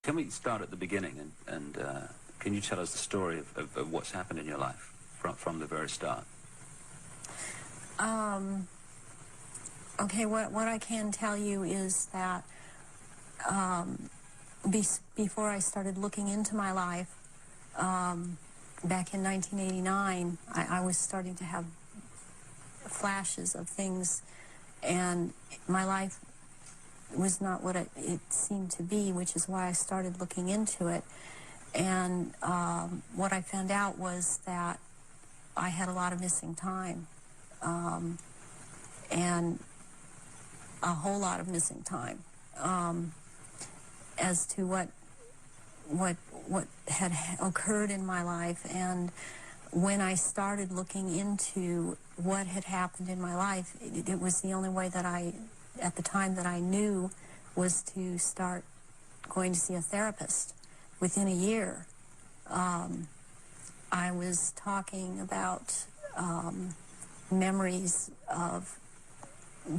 Can we start at the beginning and can you tell us the story of what's happened in your life from the very start? Okay, what I can tell you is that before I started looking into my life, back in 1989, I was starting to have flashes of things, and my life was not what it seemed to be, which is why I started looking into it. And what I found out was that I had a lot of missing time, and a whole lot of missing time, as to what had occurred in my life. And when I started looking into what had happened in my life, it was the only way that at the time that I knew, was to start going to see a therapist. Within a year, I was talking about memories of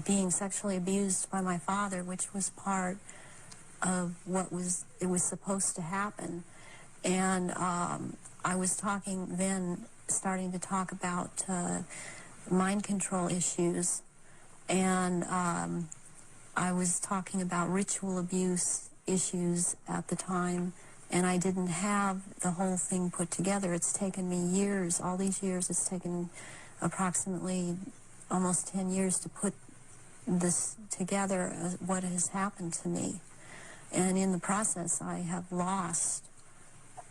being sexually abused by my father, which was part of what was supposed to happen. And I was starting to talk about mind control issues, and I was talking about ritual abuse issues at the time, and I didn't have the whole thing put together. It's taken me years, all these years. It's taken approximately almost 10 years to put this together, what has happened to me. And in the process, I have lost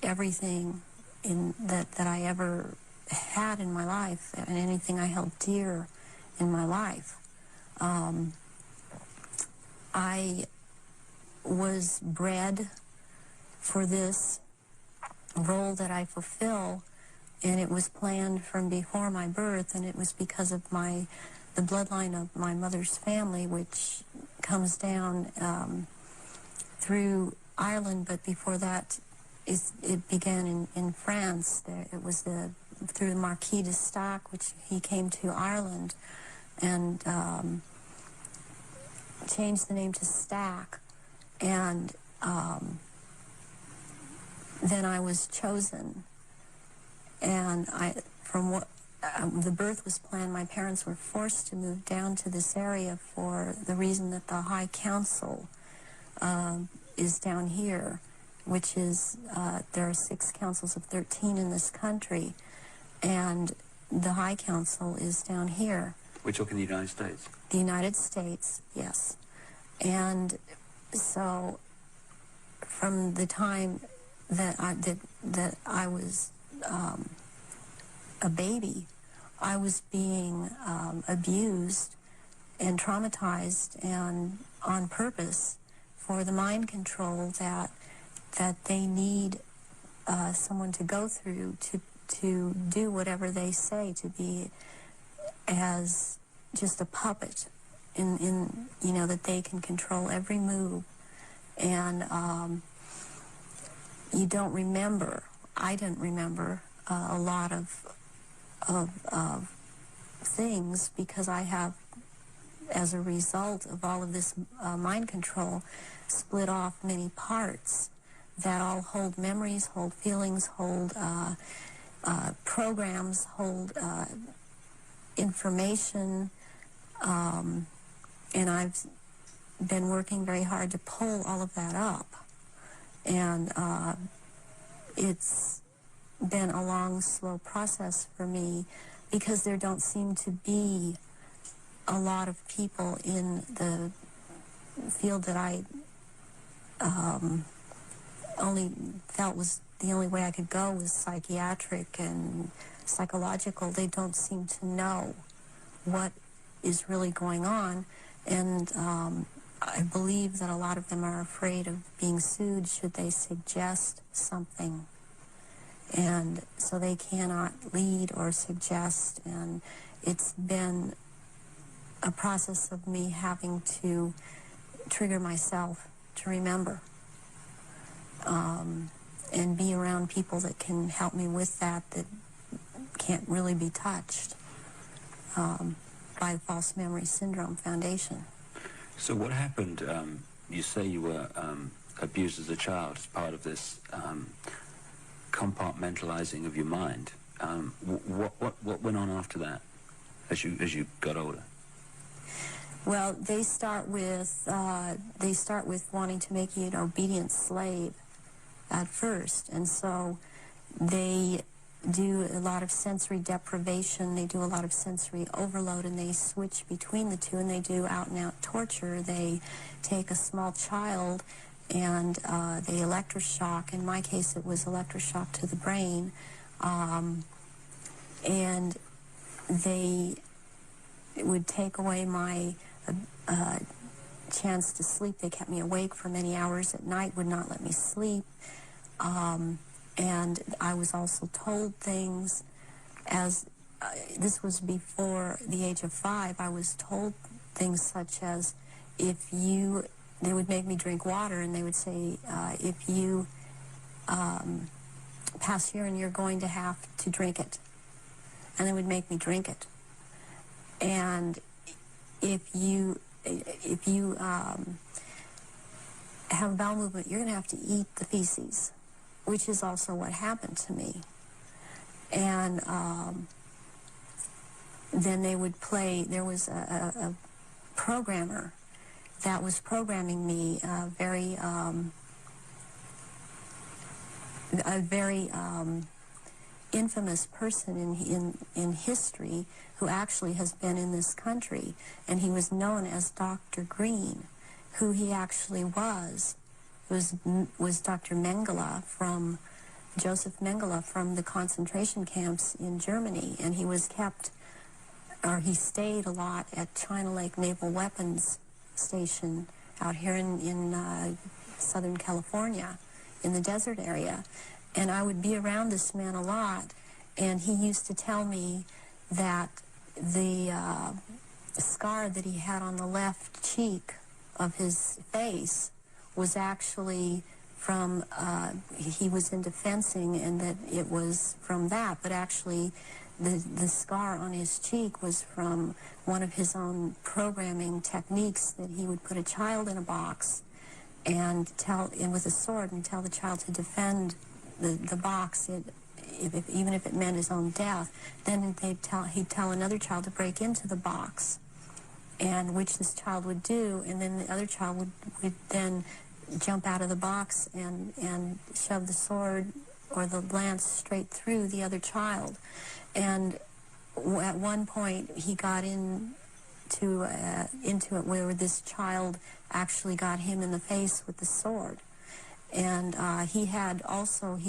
everything that I ever had in my life, and anything I held dear in my life. I was bred for this role that I fulfill, and it was planned from before my birth, and it was because of the bloodline of my mother's family, which comes down through Ireland, but before that, it began in France. It was through the Marquis de Stac, which he came to Ireland and changed the name to Stack, and then I was chosen. And the birth was planned. My parents were forced to move down to this area for the reason that the High Council is down here, which is, there are 6 councils of 13 in this country, and the High Council is down here. We're talking the United States? The United States, yes. And so from the time that I was a baby, I was being abused and traumatized, and on purpose, for the mind control that they need someone to go through to do whatever they say, to be as just a puppet in that they can control every move. And you don't remember, I didn't remember a lot of things, because I have, as a result of all of this mind control, split off many parts that all hold memories, hold feelings, hold programs, hold information, and I've been working very hard to pull all of that up. And it's been a long, slow process for me, because there don't seem to be a lot of people in the field that I only felt was the only way I could go was psychiatric and psychological. They don't seem to know what is really going on, and I believe that a lot of them are afraid of being sued should they suggest something, and so they cannot lead or suggest. And it's been a process of me having to trigger myself to remember, and be around people that can help me with that can't really be touched by the False Memory Syndrome Foundation. So what happened? You say you were abused as a child as part of this compartmentalizing of your mind. What went on after that, as you got older? Well, they start with wanting to make you an obedient slave at first, and so they do a lot of sensory deprivation, they do a lot of sensory overload, and they switch between the two, and they do out-and-out torture. They take a small child and they electroshock. In my case, it was electroshock to the brain, and they would take away my chance to sleep. They kept me awake for many hours at night, would not let me sleep. And I was also told things as, this was before the age of 5, I was told things such as, they would make me drink water, and they would say, if you pass urine, you're going to have to drink it. And they would make me drink it. And if you have a bowel movement, you're going to have to eat the feces, which is also what happened to me. And then they would play, there was a programmer that was programming me, a very infamous person in history who actually has been in this country, and he was known as Dr. Green. Who he actually was Dr. Mengele, from Joseph Mengele, from the concentration camps in Germany, and he was he stayed a lot at China Lake Naval Weapons Station out here in Southern California, in the desert area. And I would be around this man a lot, and he used to tell me that the scar that he had on the left cheek of his face was actually from, he was into fencing, and that it was from that, but actually the scar on his cheek was from one of his own programming techniques, that he would put a child in a box and with a sword and tell the child to defend the box, even if it meant his own death. Then he'd tell another child to break into the box, and which this child would do, and then the other child would then jump out of the box and shove the sword or the lance straight through the other child. And at one point he got into it where this child actually got him in the face with the sword. And he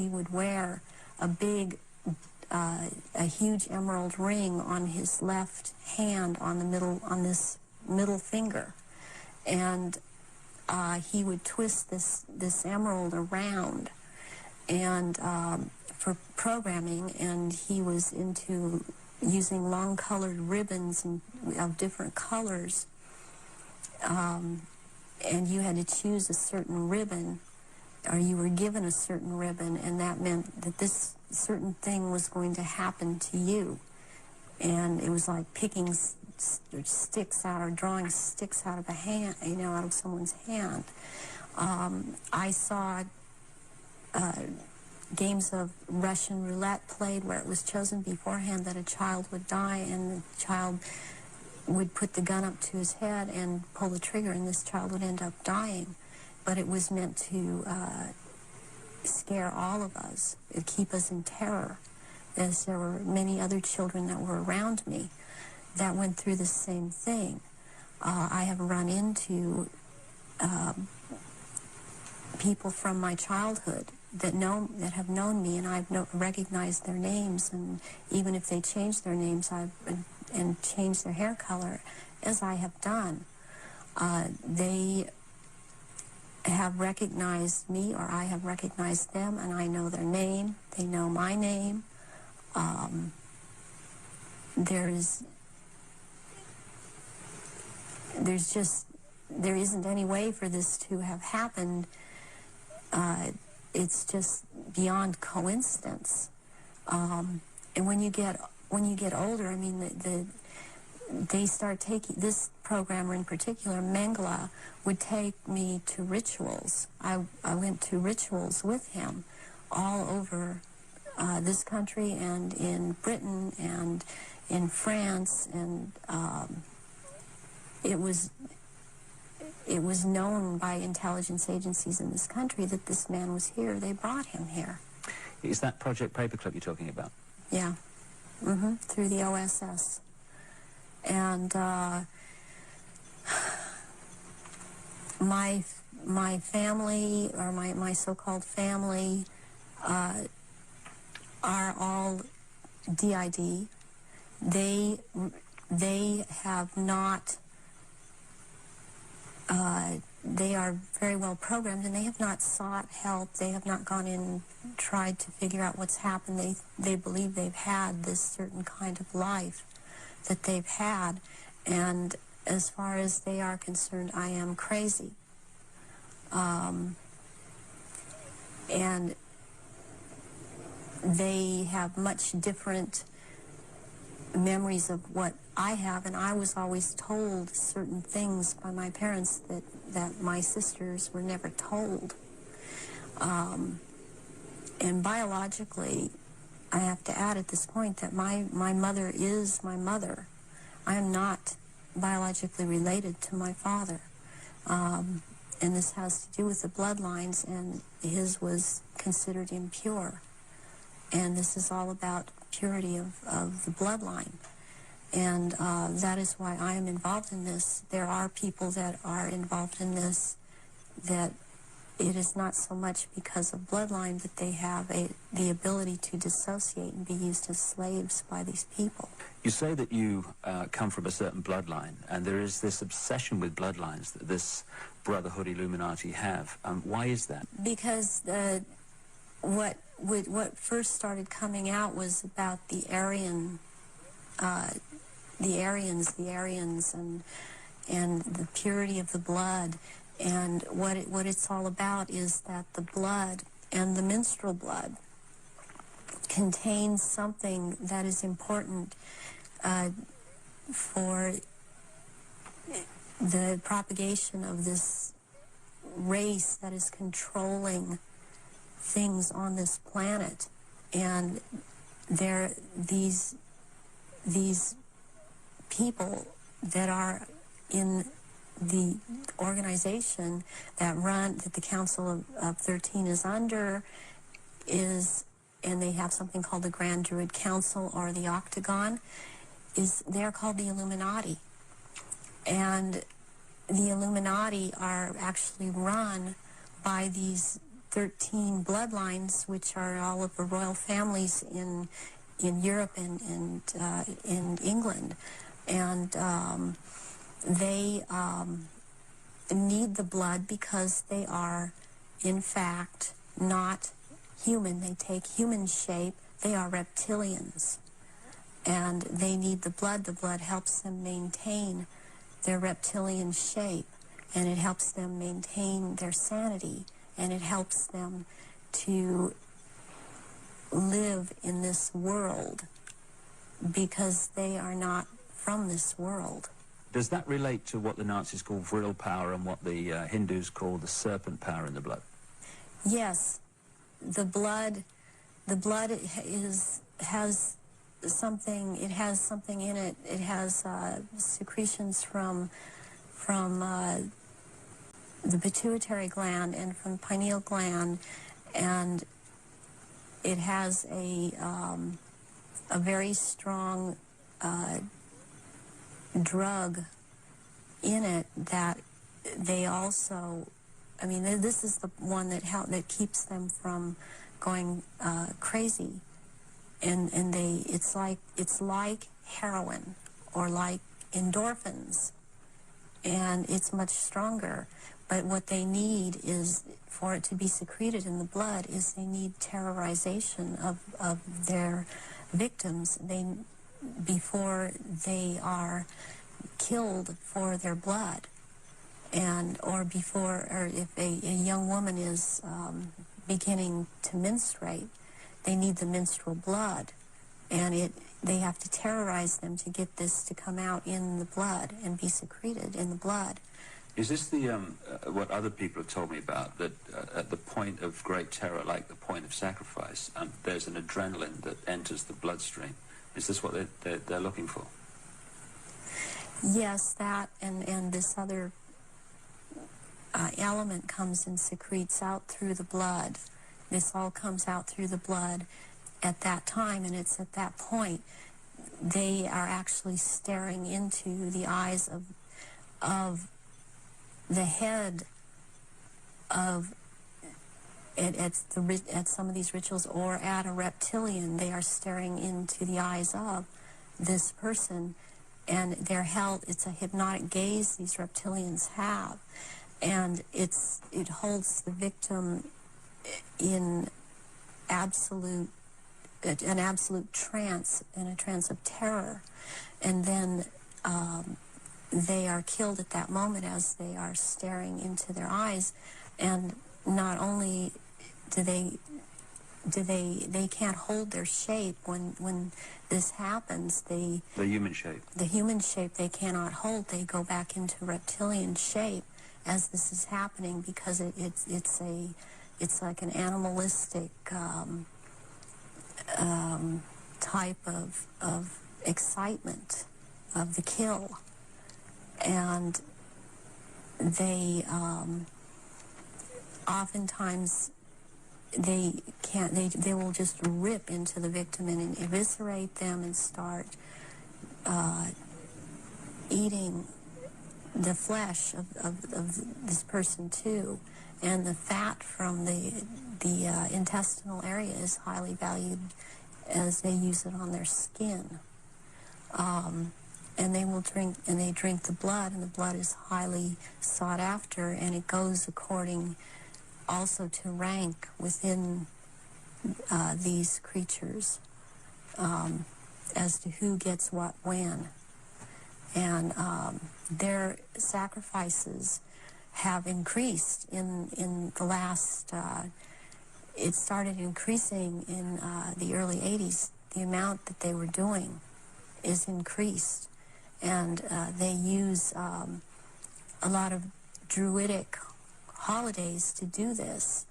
would wear a huge emerald ring on his left hand, on this middle finger, and he would twist this emerald around, and for programming, and he was into using long colored ribbons of different colors, and you had to choose a certain ribbon, or you were given a certain ribbon, and that meant that this certain thing was going to happen to you. And it was like picking sticks out, or drawing sticks out of a hand, out of someone's hand. I saw games of Russian roulette played where it was chosen beforehand that a child would die, and the child would put the gun up to his head and pull the trigger, and this child would end up dying. But it was meant to scare all of us, keep us in terror, as there were many other children that were around me that went through the same thing. I have run into people from my childhood that have known me, and I've recognized their names, and even if they change their names and change their hair color, as I have done, they have recognized me, or I have recognized them, and I know their name. They know my name. There isn't any way for this to have happened. It's just beyond coincidence. And when you get older, I mean, they start taking, this programmer in particular, Mengele, would take me to rituals. I went to rituals with him all over this country and in Britain and in France, and it was known by intelligence agencies in this country that this man was here. They brought him here. Is that Project Paperclip you're talking about? Yeah. Through the OSS. And my family, or my so-called family, are all DID. They have not, they are very well programmed, and they have not sought help. They have not gone in and tried to figure out what's happened. They believe they've had this certain kind of life that they've had, and as far as they are concerned, I am crazy. And they have much different memories of what I have, and I was always told certain things by my parents that my sisters were never told. And biologically, I have to add at this point that my mother is my mother. I am not biologically related to my father. And this has to do with the bloodlines, and his was considered impure. And this is all about purity of the bloodline. And that is why I am involved in this. There are people that are involved in this that it is not so much because of bloodline, but they have the ability to dissociate and be used as slaves by these people. You say that you come from a certain bloodline, and there is this obsession with bloodlines that this Brotherhood Illuminati have. Why is that? Because what first started coming out was about the Aryans, and the purity of the blood. And what it's all about is that the blood and the menstrual blood contains something that is important for the propagation of this race that is controlling things on this planet. And these people that are in the organization that the Council of 13 is under, and they have something called the Grand Druid Council, or the Octagon, they're called the Illuminati. And the Illuminati are actually run by these 13 bloodlines, which are all of the royal families in Europe and in England. And they need the blood because they are, in fact, not human. They take human shape. They are reptilians. And they need the blood. The blood helps them maintain their reptilian shape, and it helps them maintain their sanity, and it helps them to live in this world because they are not from this world. Does that relate to what the Nazis call vril power and what the Hindus call the serpent power in the blood? Yes. The blood has something in it. It has secretions from the pituitary gland and from pineal gland, and it has a very strong drug in it that they also, I mean, this is the one that keeps them from going crazy, and it's like heroin or like endorphins, and it's much stronger. But what they need is, for it to be secreted in the blood, is they need terrorization of their victims before they are killed for their blood, or if a young woman is beginning to menstruate, they need the menstrual blood, and they have to terrorize them to get this to come out in the blood and be secreted in the blood. Is this the what other people have told me about, that at the point of great terror, like the point of sacrifice, there's an adrenaline that enters the bloodstream? Is this what they're looking for? Yes, that and this other element comes and secretes out through the blood. This all comes out through the blood at that time, and it's at that point they are actually staring into the eyes of the head of at some of these rituals, or at a reptilian. They are staring into the eyes of this person, and they're held. It's a hypnotic gaze these reptilians have, and it holds the victim in an absolute trance, in a trance of terror, and then they are killed at that moment as they are staring into their eyes. And not only do they can't hold their shape when this happens. The human shape. The human shape they cannot hold. They go back into reptilian shape as this is happening, because it's like an animalistic type of excitement of the kill. And they oftentimes they will just rip into the victim and eviscerate them and start eating the flesh of this person too. And the fat from the intestinal area is highly valued, as they use it on their skin. And they will drink, and they drink the blood, and the blood is highly sought after, and it goes according also to rank within these creatures, as to who gets what when. And their sacrifices have increased in the last, it started increasing in the early 80s. The amount that they were doing is increased. And they use a lot of druidic holidays to do this,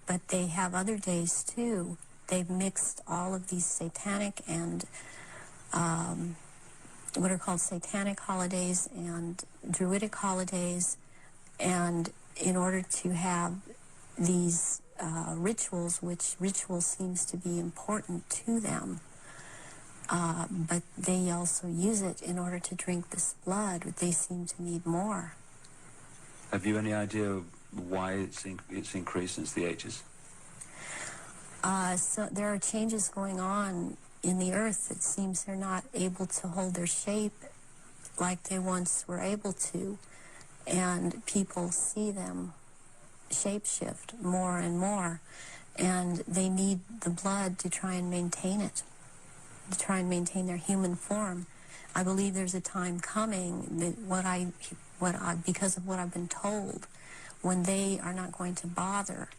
but they have other days too. They've mixed all of these satanic and what are called satanic holidays and druidic holidays, and in order to have these rituals, which ritual seems to be important to them, but they also use it in order to drink this blood. They seem to need more. Have you any idea why it's increased since the 80s? So there are changes going on in the earth. It seems they're not able to hold their shape like they once were able to, and people see them shapeshift more and more, and they need the blood to try and maintain it, to try and maintain their human form. I believe there's a time coming that because of what I've been told, when they are not going to bother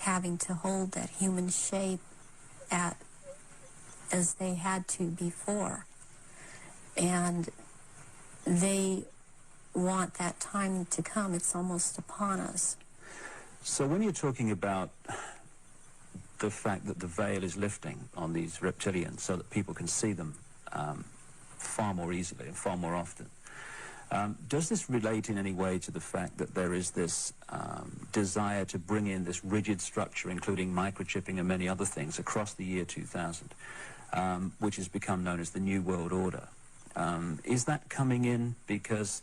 having to hold that human shape as they had to before, and they want that time to come. It's almost upon us. So when you're talking about the fact that the veil is lifting on these reptilians so that people can see them far more easily and far more often, does this relate in any way to the fact that there is this desire to bring in this rigid structure, including microchipping and many other things, across the year 2000, which has become known as the New World Order? Is that coming in because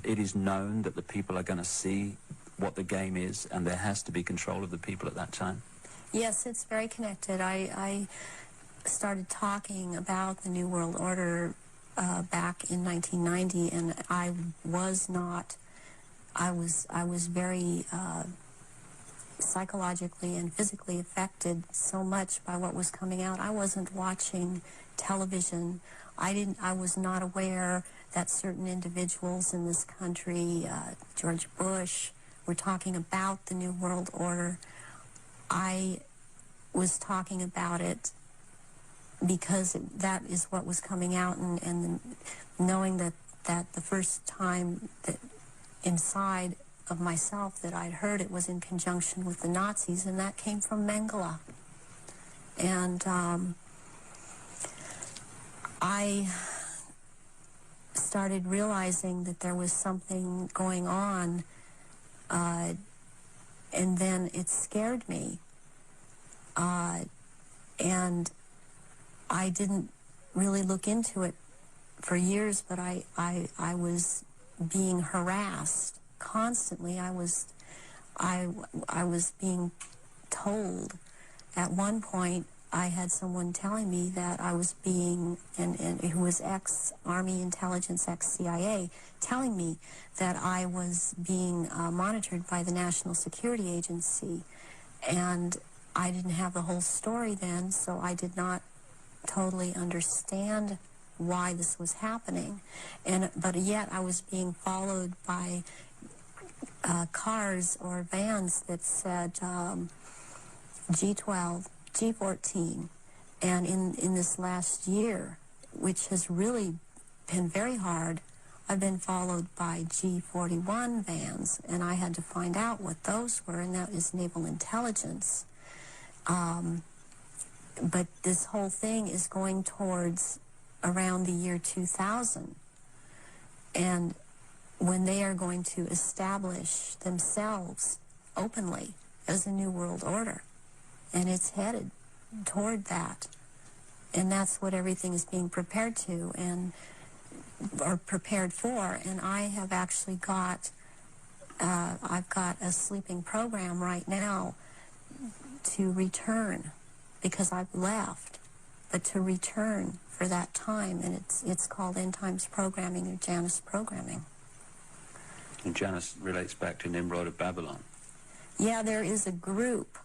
it is known that the people are going to see what the game is, and there has to be control of the people at that time? Yes, it's very connected. I started talking about the New World Order back in 1990, and I was very psychologically and physically affected so much by what was coming out. I wasn't watching television. I was not aware that certain individuals in this country, George Bush, were talking about the New World Order. I was talking about it because that is what was coming out, and knowing that the first time that inside of myself that I'd heard it was in conjunction with the Nazis, and that came from Mengele. And I started realizing that there was something going on, and then it scared me. And I didn't really look into it for years, but I was being harassed constantly. I was being told. At one point, I had someone telling me that I was being, and who was ex-Army intelligence, ex-CIA, telling me that I was being monitored by the National Security Agency. And I didn't have the whole story then, so I did not totally understand why this was happening. But yet I was being followed by cars or vans that said G12, G14. And in this last year, which has really been very hard, I've been followed by G41 vans, and I had to find out what those were, and that is naval intelligence. But this whole thing is going towards around the year 2000. And when they are going to establish themselves openly as a new world order. And it's headed toward that. And that's what everything is being prepared to, or prepared for. And I have actually got, I've got a sleeping program right now to return, because I've left, but to return for that time, and it's called End Times Programming, or Janus Programming. And Janus relates back to Nimrod of Babylon. Yeah, there is a group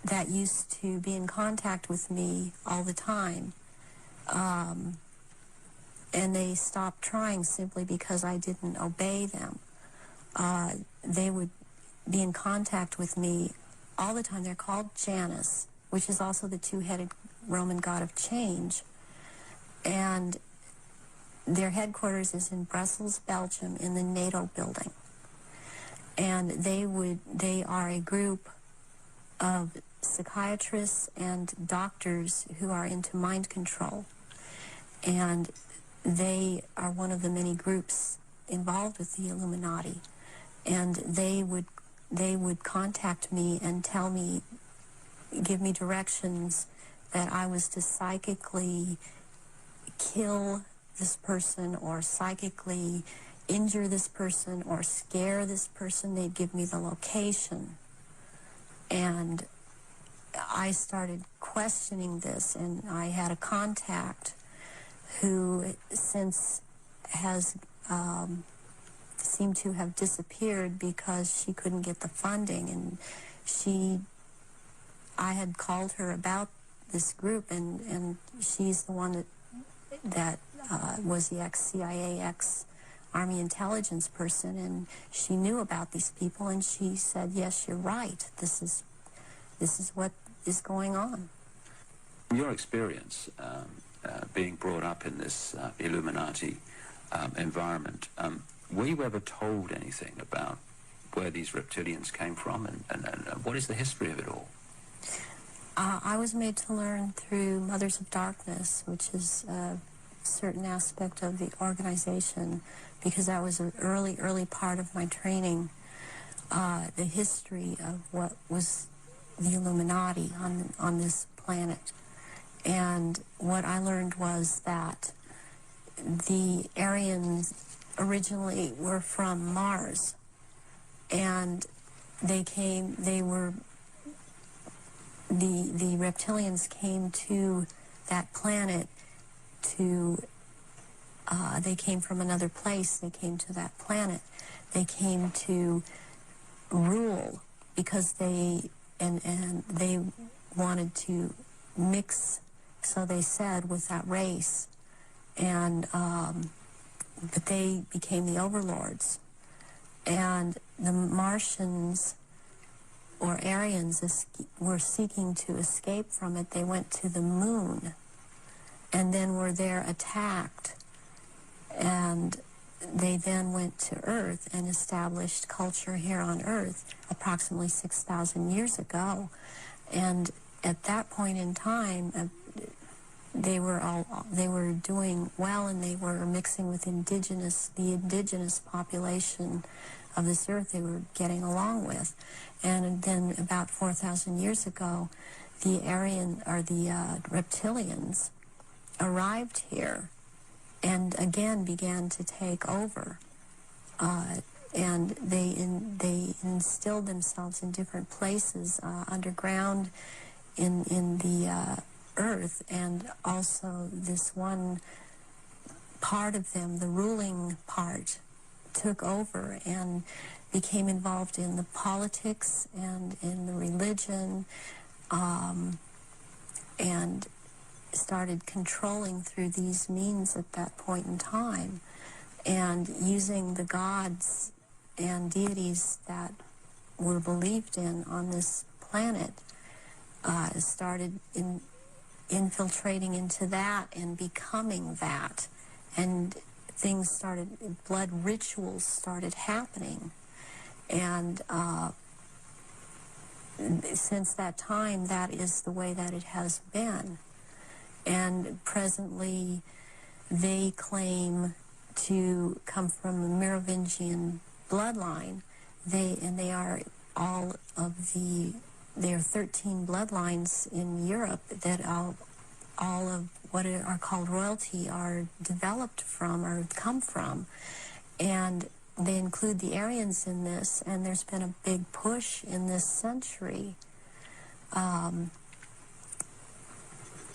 that used to be in contact with me all the time, and they stopped trying simply because I didn't obey them. They would be in contact with me all the time. They're called Janus, which is also the two-headed Roman god of change. And their headquarters is in Brussels, Belgium, in the NATO building. And they are a group of psychiatrists and doctors who are into mind control. And they are one of the many groups involved with the Illuminati. And they would contact me and tell me, give me directions that I was to psychically kill this person, or psychically injure this person, or scare this person. They'd give me the location. And I started questioning this, and I had a contact who since has seemed to have disappeared because she couldn't get the funding. And I had called her about this group, and she's the one that was the ex-CIA, ex-Army intelligence person, and she knew about these people, and she said, yes, you're right, this is what is going on. From your experience being brought up in this Illuminati environment, were you ever told anything about where these reptilians came from, and what is the history of it all? I was made to learn through Mothers of Darkness, which is a certain aspect of the organization, because that was an early part of my training, the history of what was the Illuminati on this planet. And what I learned was that the Aryans originally were from Mars, and the reptilians came to that planet they came from another place. They came to that planet. They came to rule, because they wanted to mix, so they said, with that race. And but they became the overlords. And the Martians or Aryans were seeking to escape from it, they went to the moon and then were there attacked. And they then went to Earth and established culture here on Earth approximately 6,000 years ago. And at that point in time, they were doing well, and they were mixing with the indigenous population of this earth. They were getting along with. And then about 4,000 years ago, the reptilians arrived here and again began to take over. And they instilled themselves in different places underground in the earth, and also this one part of them, the ruling part, took over and became involved in the politics and in the religion, and started controlling through these means at that point in time, and using the gods and deities that were believed in on this planet, started infiltrating into that and becoming that. And things started, blood rituals started happening. And since that time, that is the way that it has been. And presently, they claim to come from a Merovingian bloodline. They are all of there are 13 bloodlines in Europe that all of what are called royalty are developed from or come from. And they include the Aryans in this, and there's been a big push in this century.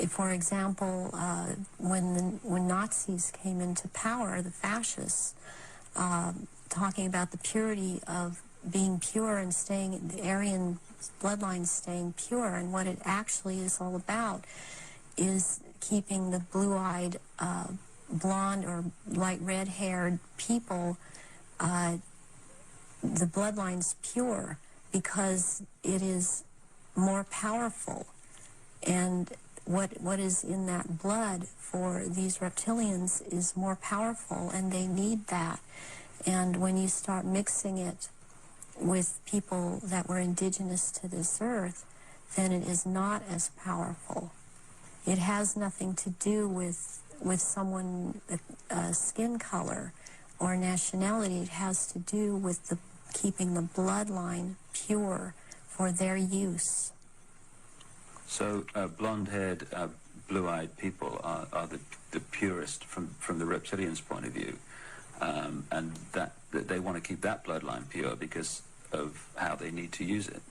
For example, when Nazis came into power, the fascists, talking about the purity of being pure and staying, the Aryan bloodline staying pure, and what it actually is all about is keeping the blue-eyed, blonde or light red-haired people, the bloodline's pure because it is more powerful. And what is in that blood for these reptilians is more powerful, and they need that. And when you start mixing it with people that were indigenous to this earth, then it is not as powerful. It has nothing to do with someone, skin color or nationality. It has to do with keeping the bloodline pure for their use. So blonde-haired, blue-eyed people are the purest from the reptilians' point of view, and that they want to keep that bloodline pure because of how they need to use it.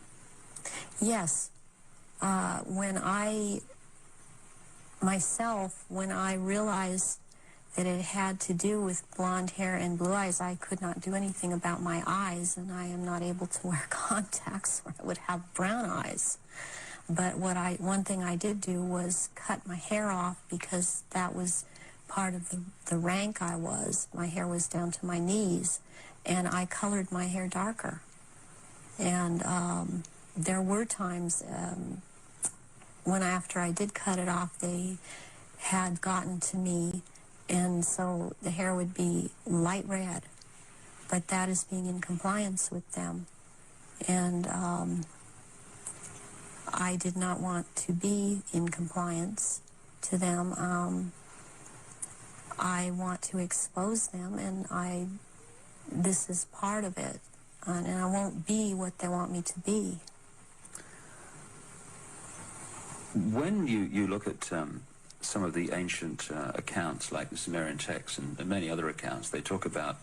Yes. When I realized that it had to do with blonde hair and blue eyes, I could not do anything about my eyes, and I am not able to wear contacts or I would have brown eyes. But one thing I did do was cut my hair off, because that was part of the rank I was. My hair was down to my knees, and I colored my hair darker. And there were times when after I did cut it off, they had gotten to me, and so the hair would be light red. But that is being in compliance with them. And I did not want to be in compliance to them. I want to expose them, and this is part of it. And I won't be what they want me to be. When you look at some of the ancient accounts, like the Sumerian texts and many other accounts, they talk about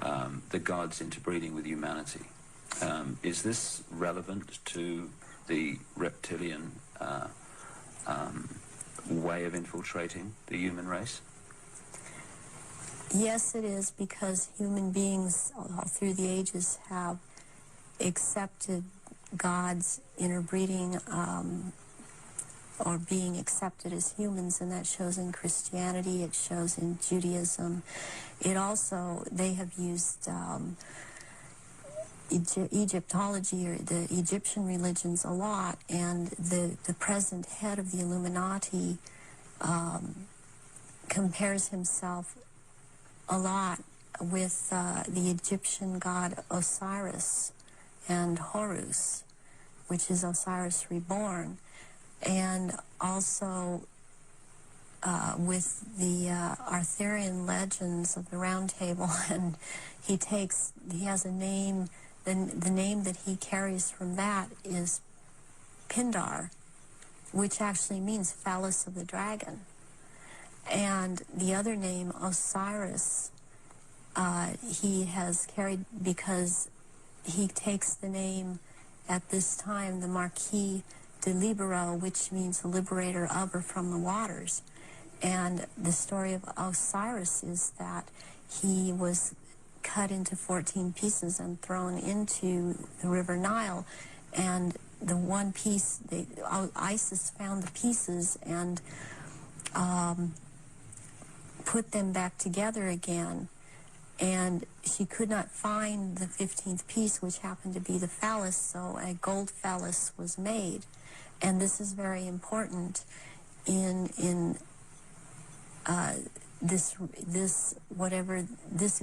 the gods interbreeding with humanity. Is this relevant to the reptilian way of infiltrating the human race? Yes, it is, because human beings all through the ages have accepted God's interbreeding or being accepted as humans, and that shows in Christianity, it shows in Judaism. It also, they have used Egyptology or the Egyptian religions a lot, and the present head of the Illuminati compares himself a lot with the Egyptian god Osiris and Horus, which is Osiris reborn, and also with the Arthurian legends of the Round Table. And he has a name, the name that he carries from that is Pindar, which actually means phallus of the dragon. And the other name, Osiris, he has carried because he takes the name at this time, the Marquis de Libero, which means the liberator of or from the waters. And the story of Osiris is that he was cut into 14 pieces and thrown into the River Nile. And the one piece, Isis found the pieces and put them back together again. And she could not find the 15th piece, which happened to be the phallus, so a gold phallus was made. And this is very important in this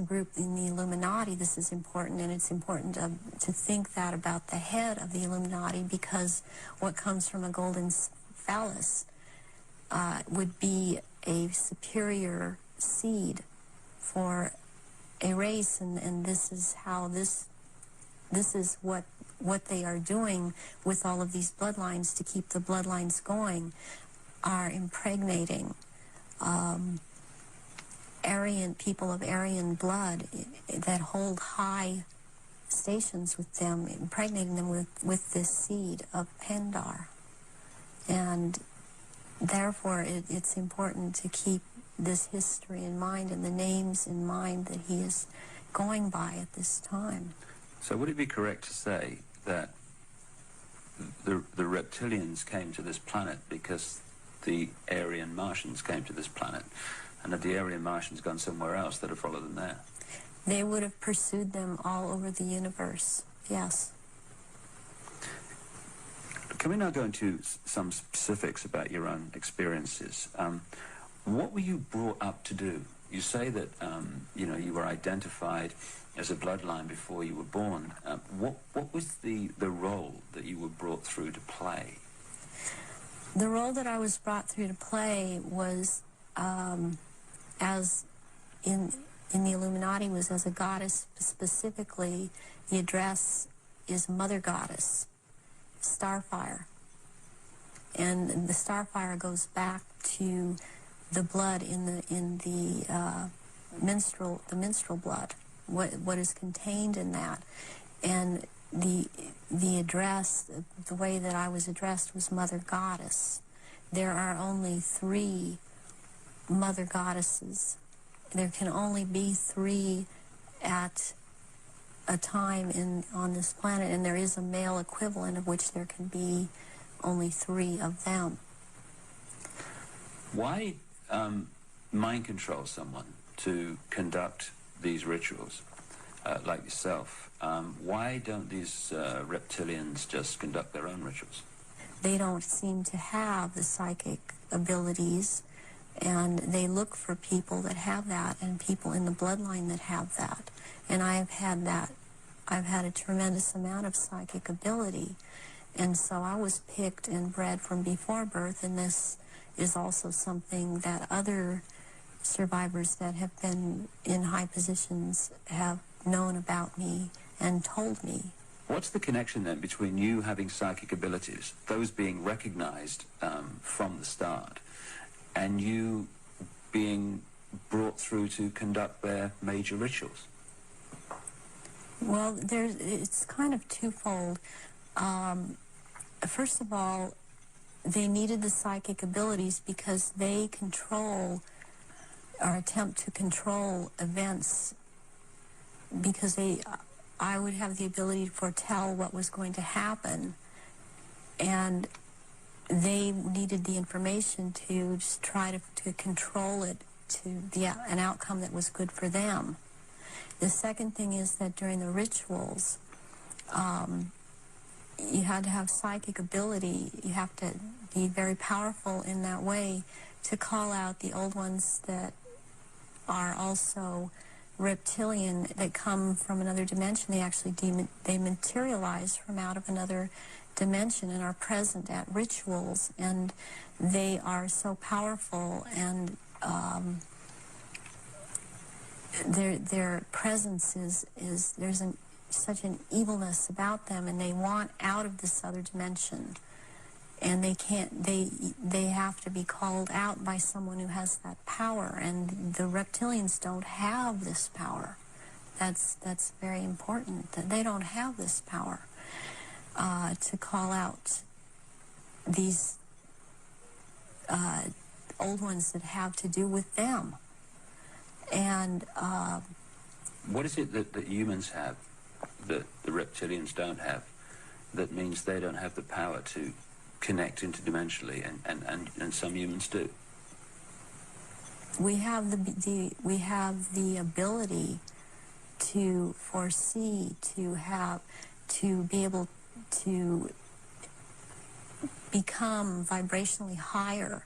group in the Illuminati. This is important, and it's important to think that about the head of the Illuminati, because what comes from a golden phallus would be a superior seed for a race, and this is how this is what they are doing with all of these bloodlines to keep the bloodlines going, are impregnating Aryan people of Aryan blood that hold high stations with them, impregnating them with this seed of Pindar. And therefore it's important to keep this history in mind and the names in mind that he is going by at this time. So would it be correct to say that the reptilians came to this planet because the Aryan Martians came to this planet, and that the Aryan Martians gone somewhere else that have followed them there? They would have pursued them all over the universe, yes. Can we now go into some specifics about your own experiences? What were you brought up to do? You say that you were identified as a bloodline before you were born. What was the role that you were brought through to play? The role that I was brought through to play was, as in the Illuminati, was as a goddess. Specifically, the address is Mother Goddess, Starfire. And the Starfire goes back to the blood in the menstrual blood, what is contained in that. And the address, the way that I was addressed was Mother Goddess. There are only 3 Mother Goddesses. There can only be 3 at a time on this planet, and there is a male equivalent of which there can be only 3 of them. Why mind control someone to conduct these rituals, like yourself? Why don't these reptilians just conduct their own rituals? They don't seem to have the psychic abilities, and they look for people that have that and people in the bloodline that have that. And I've had that. I've had a tremendous amount of psychic ability, and so I was picked and bred from before birth, and this is also something that other survivors that have been in high positions have known about me and told me. What's the connection then between you having psychic abilities, those being recognized from the start, and you being brought through to conduct their major rituals? Well, it's kind of twofold. First of all, they needed the psychic abilities because they control or attempt to control events, because I would have the ability to foretell what was going to happen, and they needed the information to just try to control it to an outcome that was good for them. The second thing is that during the rituals, you had to have psychic ability. You have to be very powerful in that way to call out the old ones that are also reptilian, that come from another dimension. They actually they materialize from out of another dimension and are present at rituals, and they are so powerful, and their presence is there's such an evilness about them, and they want out of this other dimension, and they can't, they have to be called out by someone who has that power, and the reptilians don't have this power. That's very important, that they don't have this power to call out these old ones that have to do with them. And what is it that humans have that the reptilians don't have, that means they don't have the power to connect interdimensionally, and some humans do? We have the ability to foresee, to be able to become vibrationally higher,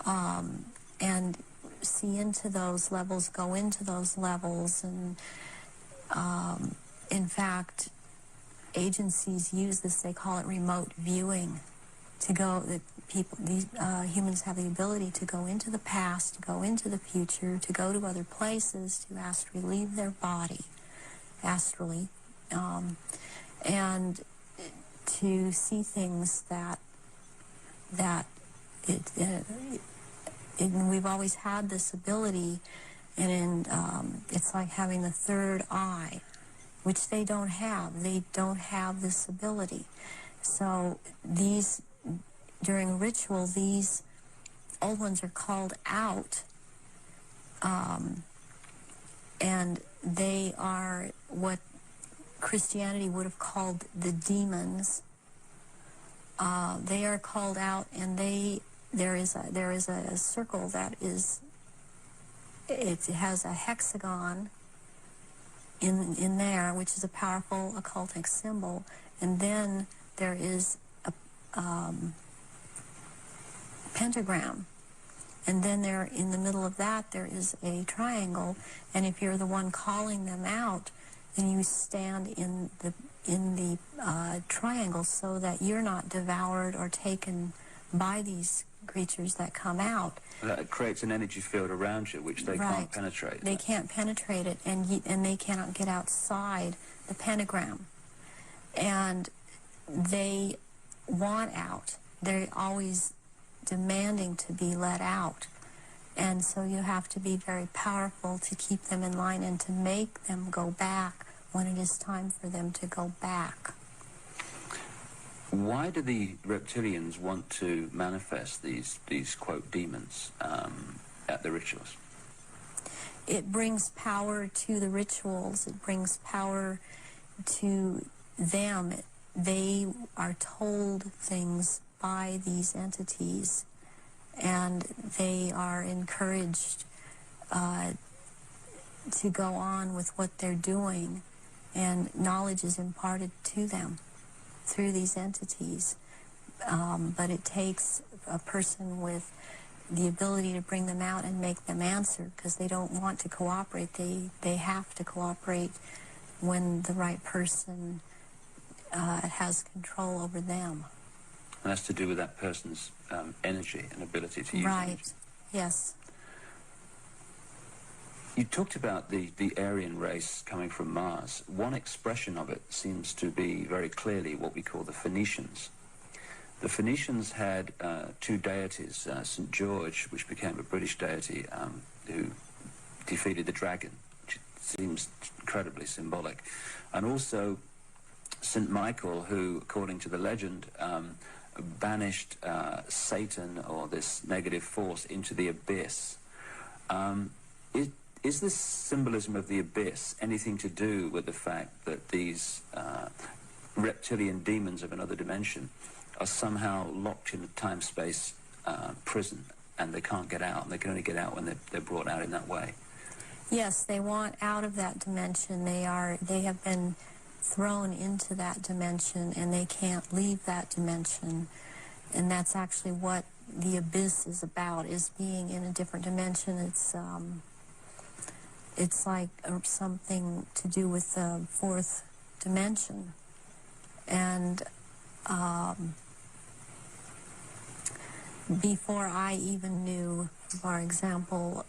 and see into those levels, go into those levels, and in fact, agencies use this. They call it remote viewing. To go, these humans have the ability to go into the past, to go into the future, to go to other places, to astrally leave their body, astrally, and to see things that we've always had this ability, and it's like having the third eye, which they don't have. They don't have this ability. So during ritual, these old ones are called out, and they are what Christianity would have called the demons. They are called out, and there is a circle that it has a hexagon in there, which is a powerful occultic symbol, and then there is a pentagram, and then there, in the middle of that, there is a triangle, and if you're the one calling them out, then you stand in the triangle so that you're not devoured or taken by these creatures that come out. That creates an energy field around you, which they can't penetrate. They can't penetrate it, and they cannot get outside the pentagram. And they want out. They're always demanding to be let out. And so you have to be very powerful to keep them in line and to make them go back when it is time for them to go back. Why do the reptilians want to manifest these quote, demons at the rituals? It brings power to the rituals. It brings power to them. They are told things by these entities, and they are encouraged to go on with what they're doing, and knowledge is imparted to them through these entities. But it takes a person with the ability to bring them out and make them answer, because they don't want to cooperate. They have to cooperate when the right person has control over them. And that's to do with that person's energy and ability to use Right, energy. yes. You talked about the Aryan race coming from Mars. One expression of it seems to be very clearly what we call the Phoenicians. The Phoenicians had two deities, St. George, which became a British deity, who defeated the dragon, which seems incredibly symbolic, and also St. Michael, who, according to the legend, banished Satan, or this negative force, into the abyss. Is this symbolism of the abyss anything to do with the fact that these reptilian demons of another dimension are somehow locked in a time-space prison, and they can't get out, and they can only get out when they're brought out in that way? Yes, they want out of that dimension. They have been thrown into that dimension, and they can't leave that dimension. And that's actually what the abyss is about, is being in a different dimension. It's like something to do with the fourth dimension. And before I even knew, for example,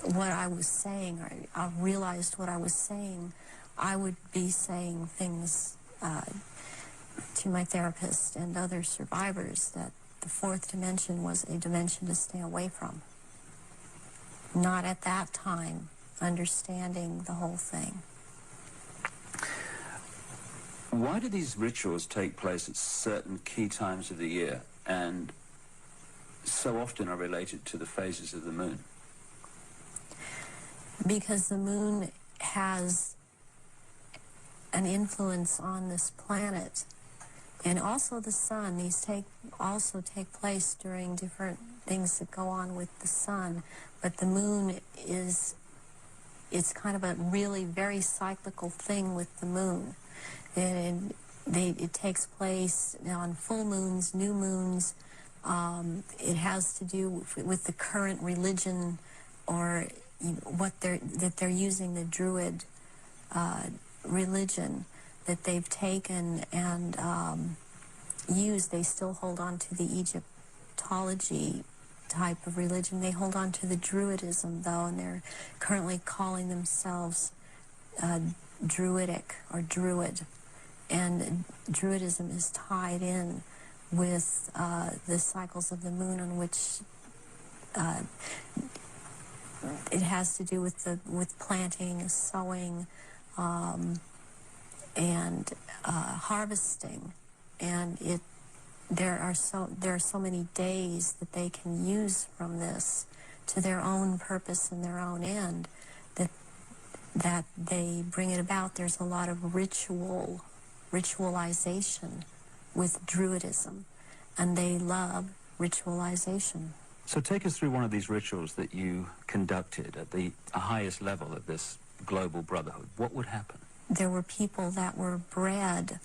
what I was saying, or I realized what I was saying, I would be saying things to my therapist and other survivors that the fourth dimension was a dimension to stay away from. Not at that time understanding the whole thing. Why do these rituals take place at certain key times of the year and so often are related to the phases of the moon? Because the moon has an influence on this planet, and also the sun. These also take place during different things that go on with the sun, but the moon it's kind of a really very cyclical thing with the moon. And it takes place on full moons, new moons. It has to do with the current religion, or what they're using, the Druid religion that they've taken and used. They still hold on to the Egyptology type of religion. They hold on to the Druidism, though, and they're currently calling themselves Druidic or Druid. And Druidism is tied in with the cycles of the moon, on which it has to do with planting, sowing, and harvesting. And there are so many days that they can use from this to their own purpose and their own end, that they bring it about. There's a lot of ritualization with Druidism, and they love ritualization. So take us through one of these rituals that you conducted at the highest level of this global brotherhood. What would happen? There were people that were bred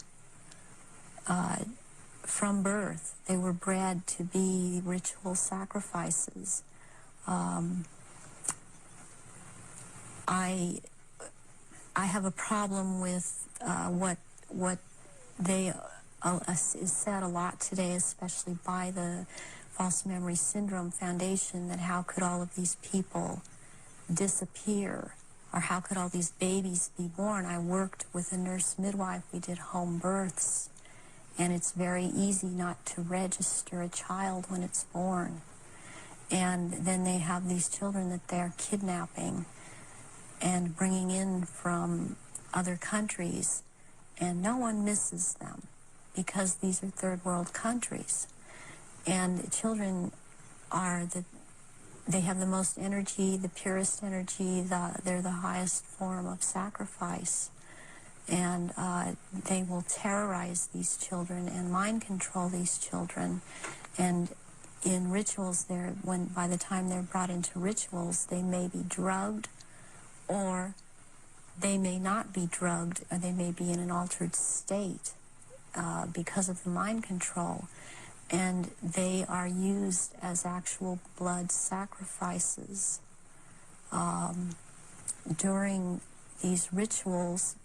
from birth. They were bred to be ritual sacrifices. I have a problem with what they is said a lot today, especially by the False Memory Syndrome Foundation, that how could all of these people disappear, or how could all these babies be born? I worked with a nurse midwife. We did home births, and it's very easy not to register a child when it's born. And then they have these children that they're kidnapping and bringing in from other countries, and no one misses them because these are third world countries. And children they have the most energy, the purest energy, they're the highest form of sacrifice. And they will terrorize these children and mind control these children. And in rituals, by the time they're brought into rituals, they may be drugged, or they may not be drugged, or they may be in an altered state because of the mind control. And they are used as actual blood sacrifices during these rituals,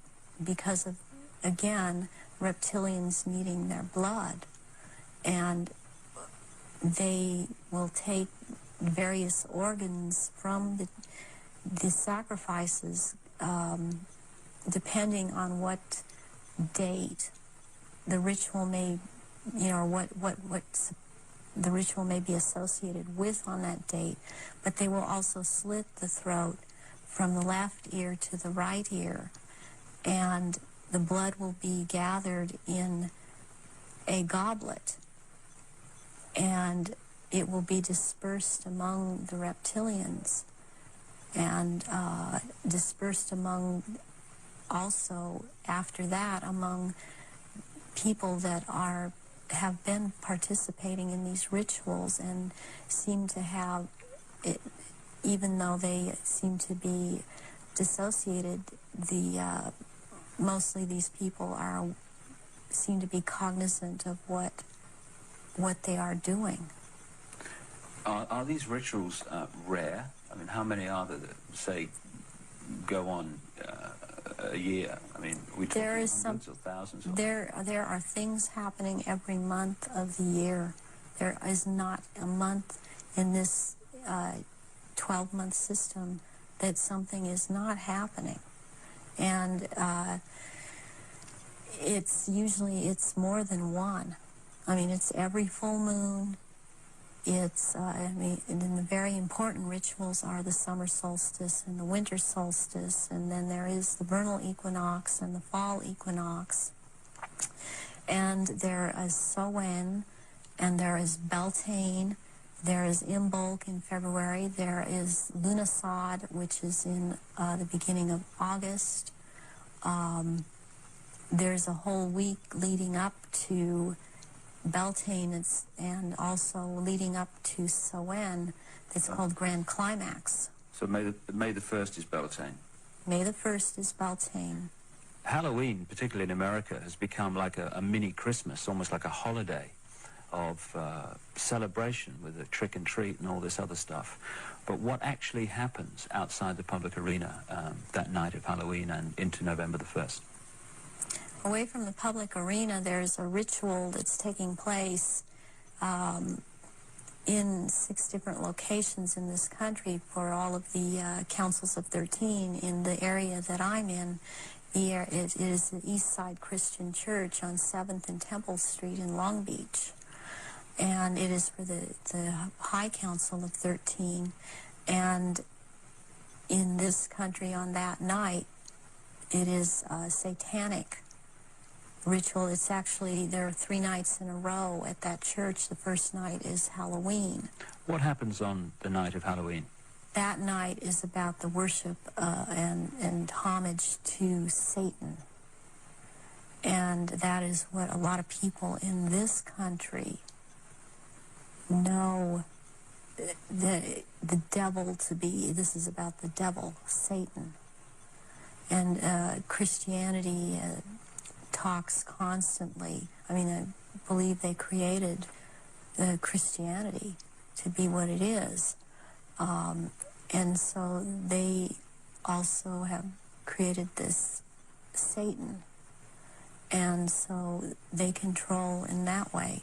because of, again, reptilians needing their blood. And they will take various organs from the sacrifices, depending on what date the ritual may, what the ritual may be associated with on that date. But they will also slit the throat from the left ear to the right ear, and the blood will be gathered in a goblet, and it will be dispersed among the reptilians, and dispersed among, also after that, among people that have been participating in these rituals and seem to have it, even though they seem to be dissociated, mostly these people seem to be cognizant of what they are doing. Are these rituals rare? I mean, how many are there that, say, go on a year? I mean, we talking hundreds or thousands? Or? There are things happening every month of the year. There is not a month in this 12-month system that something is not happening. And it's more than one. I mean, it's every full moon. It's, and the very important rituals are the summer solstice and the winter solstice, and then there is the vernal equinox and the fall equinox. And there is Samhain, and there is Beltane, there is Imbolc in February, there is Lughnasadh, which is in the beginning of August. There's a whole week leading up to Beltane and also leading up to Samhain that's called Grand Climax. So May the 1st is Beltane? May the 1st is Beltane. Halloween, particularly in America, has become like a mini Christmas, almost like a holiday of celebration with a trick and treat and all this other stuff. But what actually happens outside the public arena that night of Halloween and into November the 1st? Away from the public arena, there's a ritual that's taking place in 6 different locations in this country for all of the councils of 13 in the area that I'm in. It is the East Side Christian Church on 7th and Temple Street in Long Beach. And it is for the High Council of 13. And in this country on that night, it is a satanic ritual. It's actually, there are 3 nights in a row at that church. The first night is Halloween. What happens on the night of Halloween? That night is about the worship and homage to Satan. And that is what a lot of people in this country know the devil to be. This is about the devil, Satan. And Christianity talks constantly. I mean, I believe they created Christianity to be what it is. And so they also have created this Satan. And so they control in that way.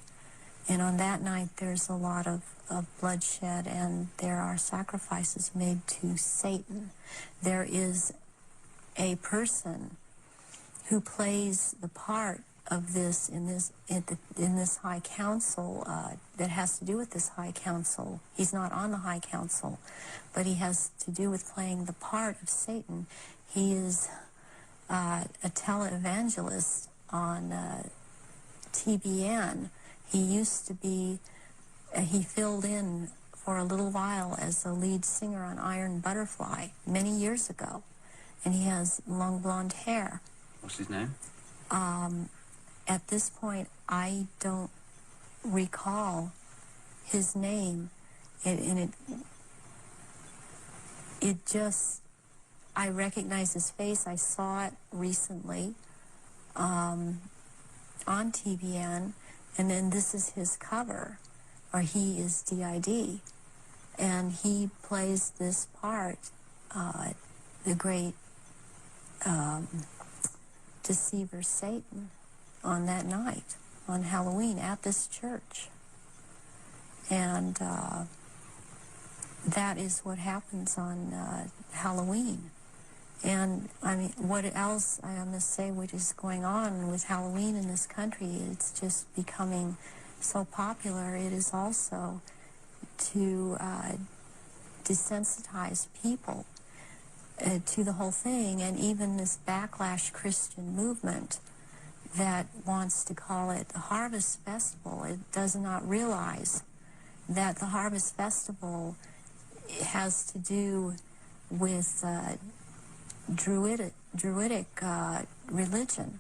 And on that night, there's a lot of bloodshed, and there are sacrifices made to Satan. There is a person who plays the part of this in this High Council that has to do with this High Council. He's not on the High Council, but he has to do with playing the part of Satan. He is a televangelist on TBN. He used to be, he filled in for a little while as the lead singer on Iron Butterfly many years ago, and he has long blonde hair. What's his name? At this point, I don't recall his name, and it just, I recognize his face. I saw it recently on TBN, and then this is his cover, or he is DID, and he plays this part, the great deceiver Satan, on that night, on Halloween, at this church. And that is what happens on Halloween. And, I mean, what else I must say, what is going on with Halloween in this country, it's just becoming so popular. It is also to desensitize people to the whole thing, and even this backlash Christian movement that wants to call it the Harvest Festival. It does not realize that the Harvest Festival has to do with Druidic religion.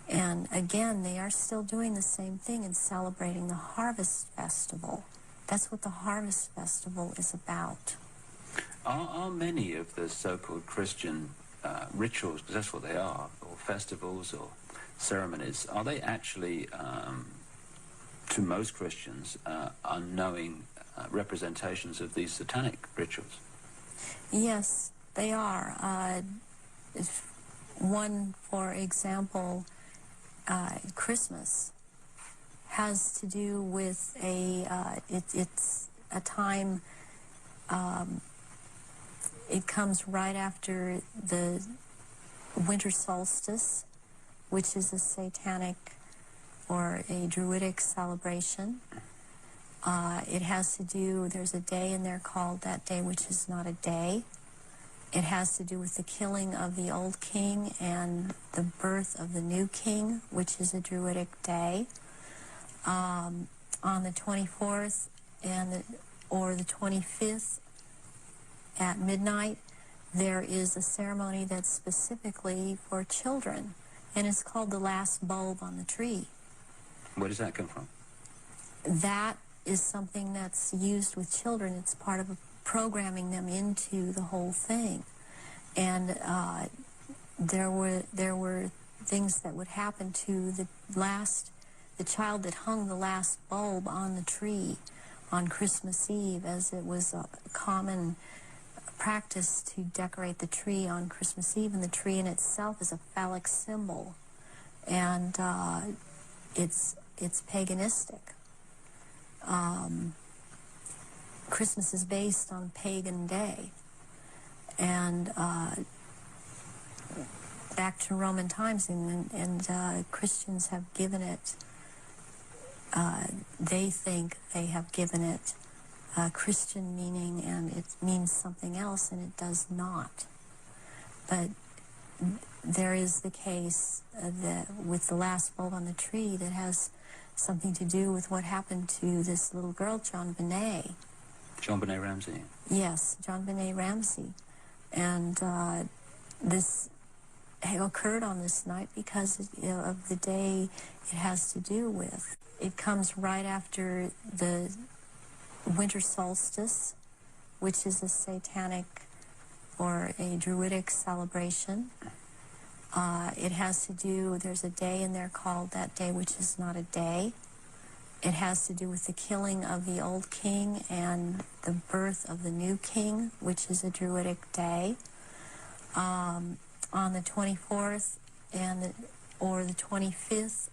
And again, they are still doing the same thing and celebrating the Harvest Festival. That's what the Harvest Festival is about. Are many of the so-called Christian rituals, because that's what they are, or festivals or ceremonies, are they actually, to most Christians, unknowing representations of these satanic rituals? Yes, they are. One, for example, Christmas has to do with it's a time, it comes right after the winter solstice, which is a satanic or a druidic celebration. It has to do, there's a day in there called that day, which is not a day. It has to do with the killing of the old king and the birth of the new king, which is a druidic day. On the 24th or the 25th at midnight, there is a ceremony that's specifically for children, and it's called the last bulb on the tree. Where does that come from? That is something that's used with children. It's part of programming them into the whole thing. And there were things that would happen to the child that hung the last bulb on the tree on Christmas Eve, as it was a common practice to decorate the tree on Christmas Eve, and the tree in itself is a phallic symbol, and it's paganistic. Christmas is based on pagan day, and back to Roman times, and Christians have given it, they think they have given it Christian meaning, and it means something else, and it does not. But there is the case that with the last bulb on the tree that has something to do with what happened to this little girl, John Benet. John Benet Ramsey? Yes, John Benet Ramsey. And this occurred on this night because of the day it has to do with. It comes right after the winter solstice, which is a satanic or a druidic celebration. It has to do, there's a day in there called that day, which is not a day. It has to do with the killing of the old king and the birth of the new king, which is a druidic day. On the 24th or the 25th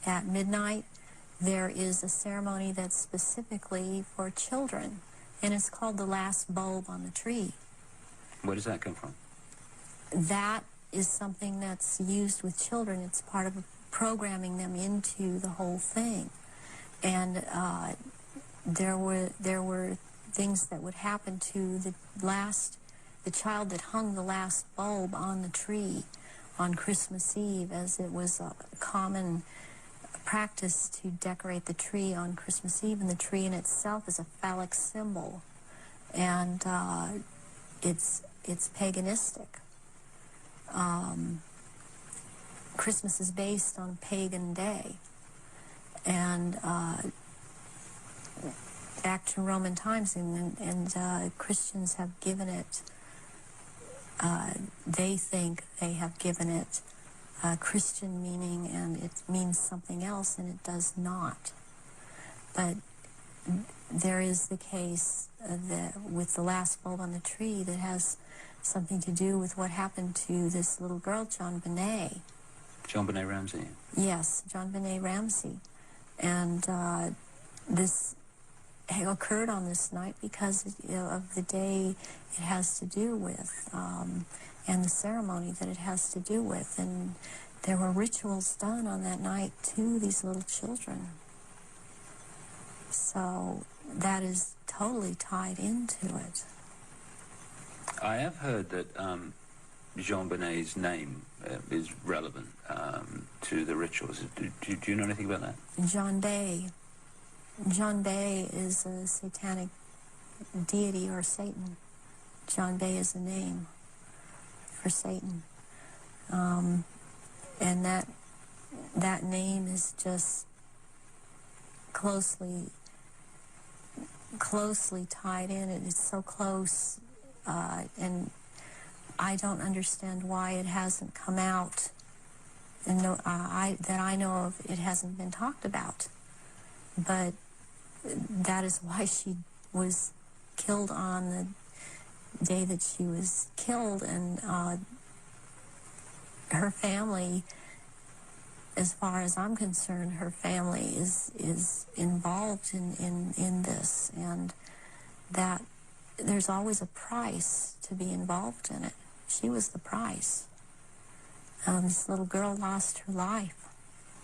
at midnight, there is a ceremony that's specifically for children, and it's called the last bulb on the tree. Where does that come from? That is something that's used with children. It's part of programming them into the whole thing. And there were things that would happen to the child that hung the last bulb on the tree on Christmas Eve, as it was a common practice to decorate the tree on Christmas Eve, and the tree in itself is a phallic symbol, and it's paganistic. Christmas is based on pagan day, and back to Roman times, and Christians have given it, they think they have given it Christian meaning, and it means something else, and it does not. But there is the case with the last bulb on the tree that has something to do with what happened to this little girl, John Benet. John Benet Ramsey? Yes, John Benet Ramsey. And this occurred on this night because of the day it has to do with, and the ceremony that it has to do with. And there were rituals done on that night to these little children. So that is totally tied into it. I have heard that Jean Benet's name is relevant to the rituals. Do you know anything about that? John Bay. John Bay is a satanic deity or Satan. John Bay is a name for Satan. And that name is just closely tied in. It's so close, and I don't understand why it hasn't come out, and that I know of, it hasn't been talked about. But that is why she was killed on the day that she was killed, and her family, as far as I'm concerned, her family is involved in this, and that there's always a price to be involved in it. She was the price. This little girl lost her life.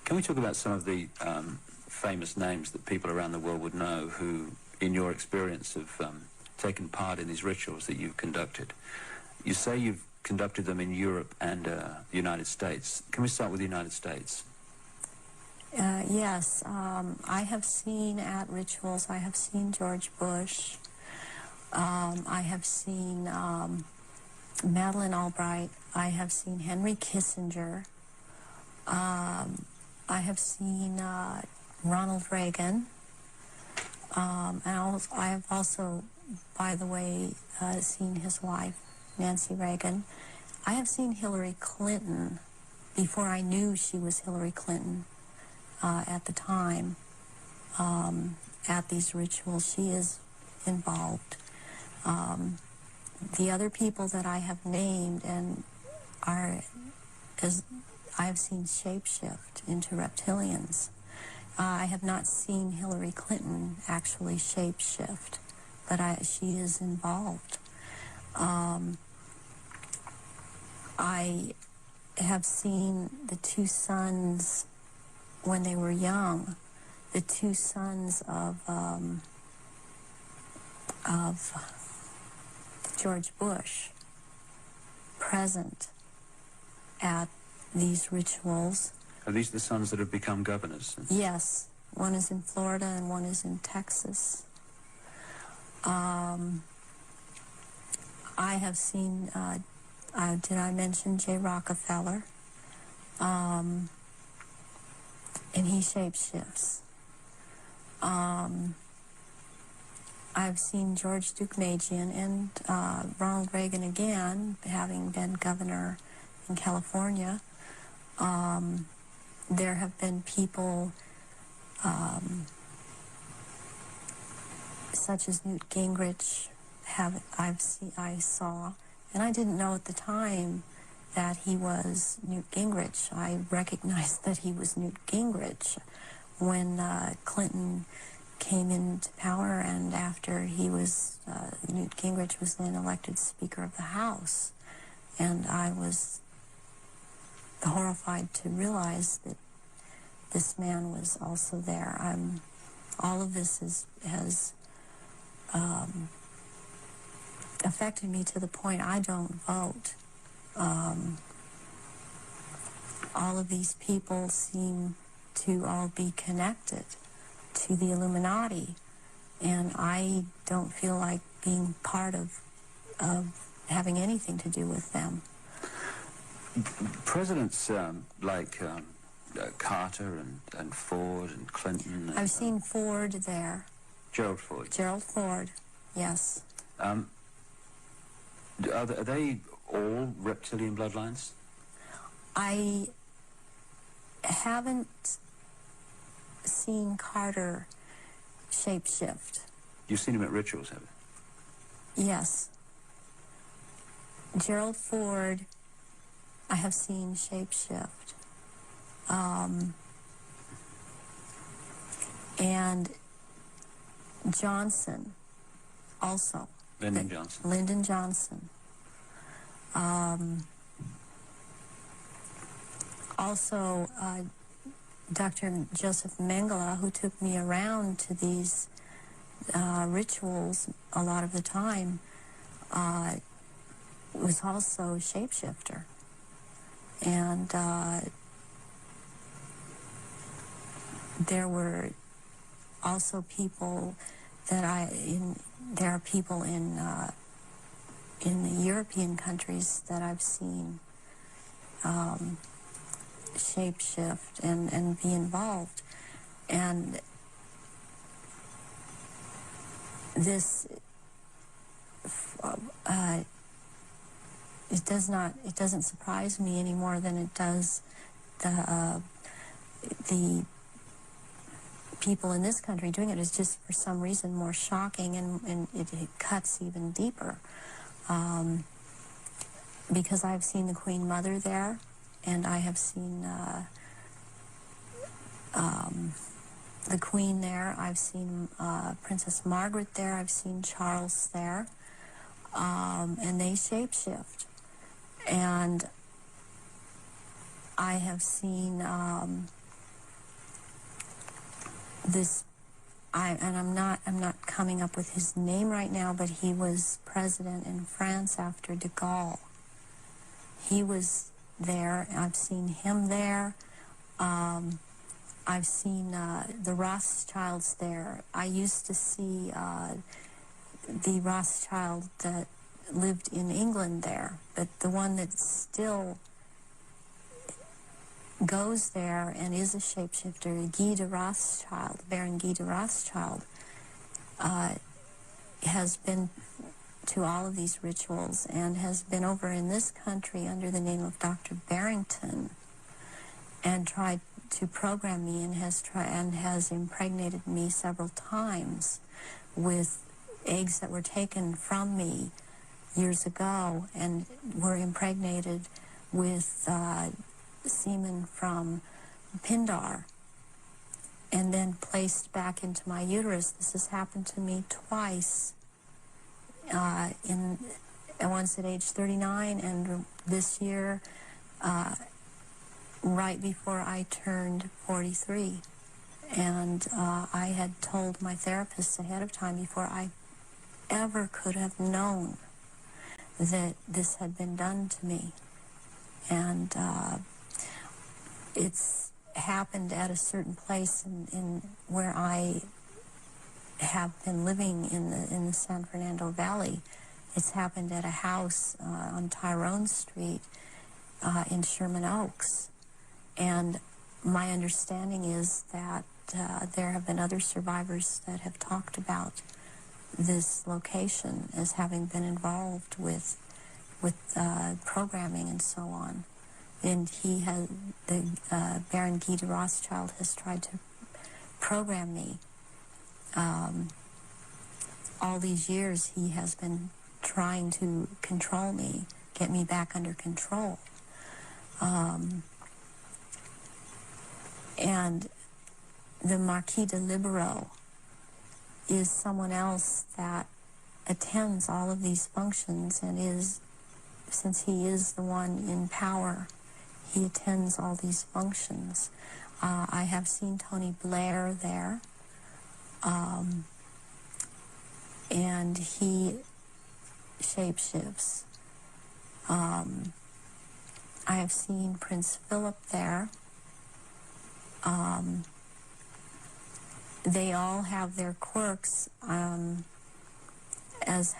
Can we talk about some of the famous names that people around the world would know who, in your experience, have taken part in these rituals that you've conducted? You say you've conducted them in Europe and the United States. Can we start with the United States? Yes, I have seen at rituals, I have seen George Bush, I have seen Madeleine Albright, I have seen Henry Kissinger, I have seen Ronald Reagan, and I have also, by the way, seen his wife, Nancy Reagan. I have seen Hillary Clinton before I knew she was Hillary Clinton at the time at these rituals. She is involved. The other people that I have named and I have seen shapeshift into reptilians. I have not seen Hillary Clinton actually shapeshift, but she is involved. I have seen the two sons when they were young, the two sons of George Bush present at these rituals. Are these the sons that have become governors? Yes. One is in Florida and one is in Texas. I have seen, did I mention J. Rockefeller? And he shapeshifts. I've seen George Deukmejian and Ronald Reagan again, having been governor in California. There have been people such as Newt Gingrich I saw, and I didn't know at the time that he was Newt Gingrich. I recognized that he was Newt Gingrich when Clinton came into power, and after he was, Newt Gingrich was then elected Speaker of the House. And I was horrified to realize that this man was also there. All of this has affected me to the point I don't vote. All of these people seem to all be connected to the Illuminati, and I don't feel like being part of having anything to do with them. Presidents like Carter and Ford and Clinton. I've seen Ford there. Gerald Ford. Gerald Ford, yes. Are they all reptilian bloodlines? I haven't seen Carter shapeshift. You've seen him at rituals, have you? Yes. Gerald Ford, I have seen shapeshift. And Johnson also. Lyndon Johnson. Lyndon Johnson. Also, Dr. Joseph Mengele, who took me around to these rituals a lot of the time, was also a shapeshifter. And there were also people that there are people in the European countries that I've seen shapeshift and be involved. And this it doesn't surprise me any more than it does the people in this country doing it. Is just for some reason more shocking, and it cuts even deeper. Because I've seen the Queen Mother there, and I have seen the Queen there. I've seen Princess Margaret there. I've seen Charles there, and they shapeshift. And I have seen this. I'm not coming up with his name right now, but he was president in France after de Gaulle. He was there. I've seen him there. I've seen the Rothschilds there. I used to see the Rothschild that lived in England there, but the one that still goes there and is a shapeshifter, Guy de Rothschild, Baron Guy de Rothschild, has been to all of these rituals and has been over in this country under the name of Dr. Barrington and tried to program me, and has impregnated me several times with eggs that were taken from me years ago and were impregnated with semen from Pindar and then placed back into my uterus. This has happened to me twice, once at age 39 and this year right before I turned 43. And I had told my therapist ahead of time, before I ever could have known that this had been done to me. And it's happened at a certain place in where I have been living in the San Fernando Valley. It's happened at a house on Tyrone Street in Sherman Oaks. And my understanding is that there have been other survivors that have talked about this location as having been involved with programming and so on. And Baron Guy de Rothschild has tried to program me. All these years he has been trying to control me, get me back under control. And the Marquis de Libero is someone else that attends all of these functions and since he is the one in power, he attends all these functions. I have seen Tony Blair there, and he shapeshifts. I have seen Prince Philip there. They all have their quirks as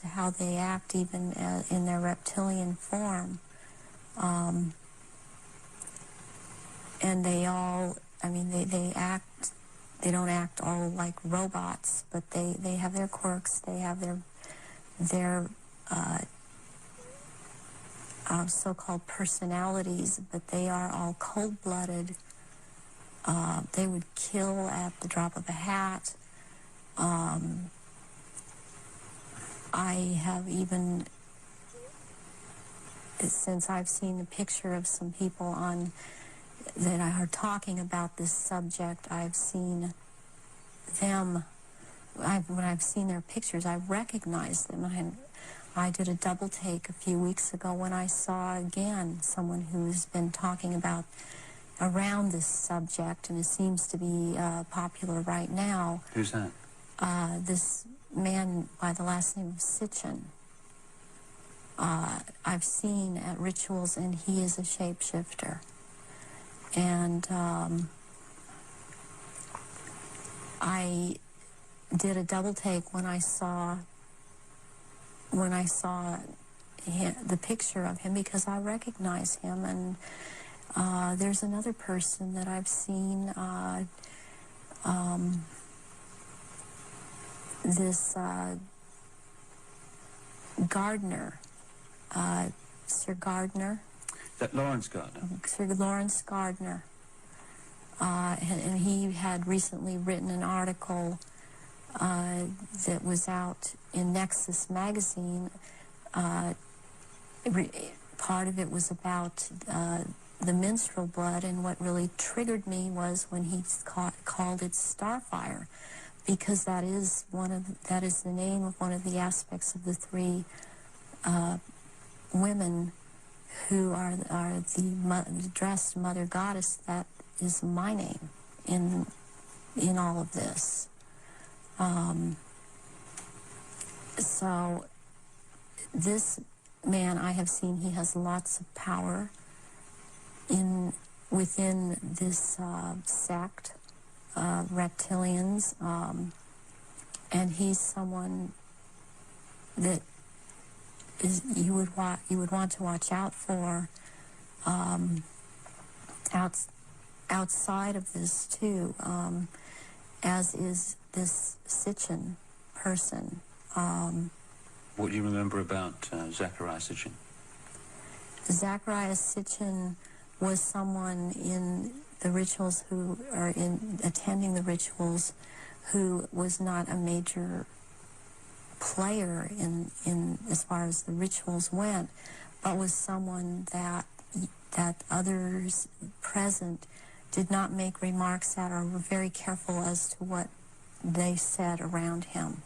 to how they act, even in their reptilian form. And they all, they act, they don't act all like robots, but they have their quirks, they have their so-called personalities, but they are all cold-blooded. They would kill at the drop of a hat. I have even, since I've seen the picture of some people that are talking about this subject, I've seen them, when I've seen their pictures, I recognize them. I did a double take a few weeks ago when I saw, again, someone who's been talking about around this subject, and it seems to be popular right now. Who's that? This man by the last name of Sitchin. I've seen at rituals, and he is a shapeshifter. And I did a double take when I saw the picture of him, because I recognize him. And there's another person that I've seen, this gardener Sir Gardner. Is that Lawrence Gardner? Sir Lawrence Gardner. And he had recently written an article that was out in Nexus magazine. Part of it was about the menstrual blood, and what really triggered me was when he called it starfire, because that is the name of one of the aspects of the three women who are the dressed mother goddess. That is my name in all of this. So this man, I have seen, he has lots of power within this sect, reptilians, and he's someone that you would want to watch out for outside of this too, as is this Sitchin person. What do you remember about Zachariah Sitchin? Zachariah Sitchin was someone in the rituals attending the rituals who was not a major player in as far as the rituals went, but was someone that others present did not make remarks at, or were very careful as to what they said around him.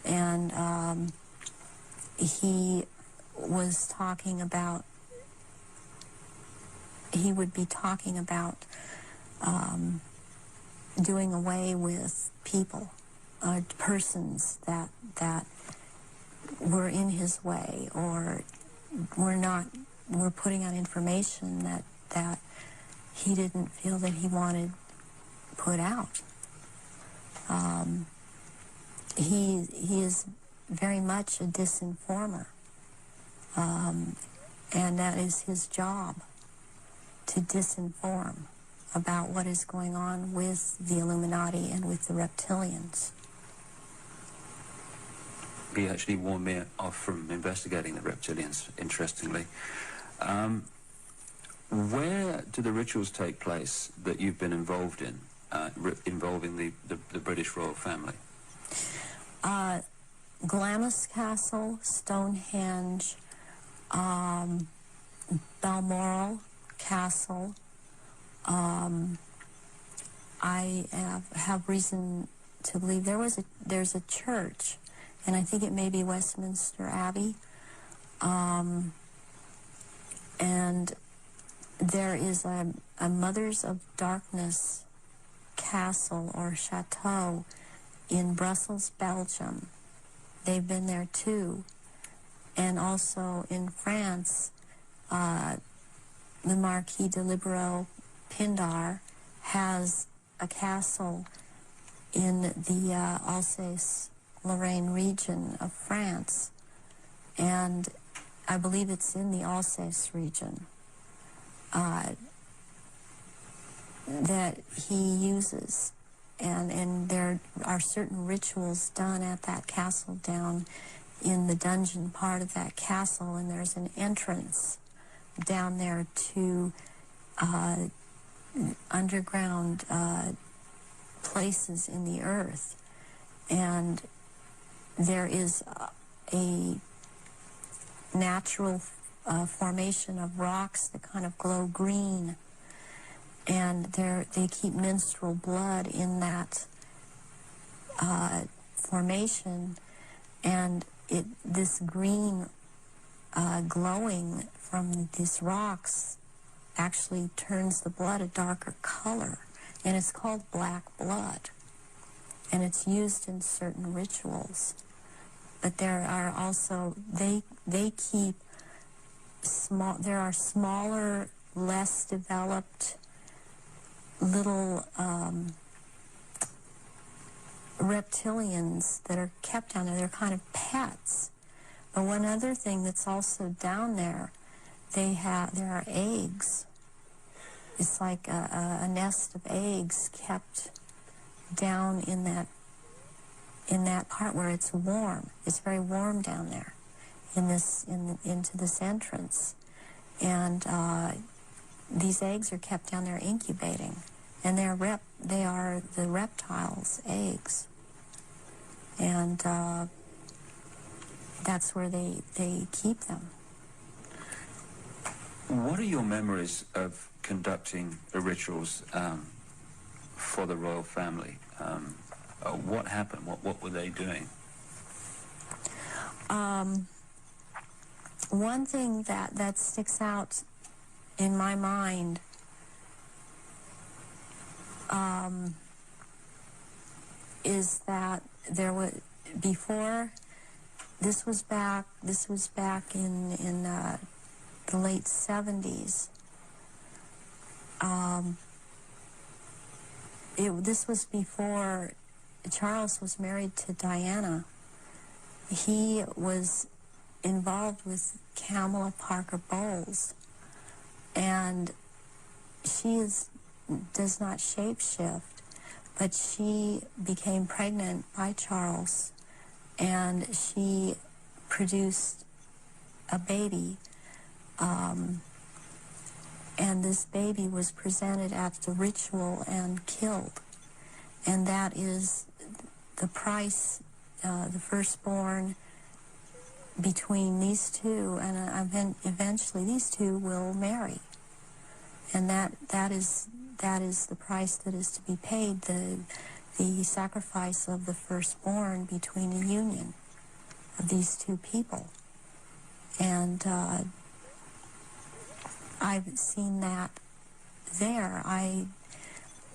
And he was talking about, he would be talking about doing away with people, persons that were in his way, or were putting out information that he didn't feel that he wanted put out. He is very much a disinformer, and that is his job, to disinform about what is going on with the Illuminati and with the reptilians. He actually warned me off from investigating the reptilians, interestingly. Where do the rituals take place that you've been involved in, involving the British royal family? Glamis Castle, Stonehenge, Balmoral Castle. I have reason to believe there's a church, and I think it may be Westminster Abbey, and there is a Mothers of Darkness castle or chateau in Brussels, Belgium. They've been there too. And also in France, the Marquis de Liberot Pindar has a castle in the Alsace-Lorraine region of France. And I believe it's in the Alsace region that he uses. And there are certain rituals done at that castle down in the dungeon part of that castle, and there's an entrance down there to underground places in the earth. And there is a natural formation of rocks that kind of glow green, and they keep menstrual blood in that formation, and this green glowing from these rocks actually turns the blood a darker color, and it's called black blood, and it's used in certain rituals. But there are also, they keep small, there are smaller, less developed little reptilians that are kept down there. They're kind of pets. But one other thing that's also down there, there are eggs. It's like a nest of eggs kept down in that part where it's warm. It's very warm down there. into this entrance, and these eggs are kept down there incubating, and they are the reptiles' eggs, and that's where they keep them. What are your memories of conducting the rituals for the royal family? What happened? What were they doing? One thing that sticks out in my mind is that there was before. This was back in the late 70s. This was before Charles was married to Diana. He was involved with Kamala Parker Bowles, and she does not shapeshift, but she became pregnant by Charles, and she produced a baby, and this baby was presented at the ritual and killed, and that is the price, the firstborn between these two, and eventually these two will marry, and that is the price that is to be paid, the sacrifice of the firstborn between the union of these two people. And I've seen that there.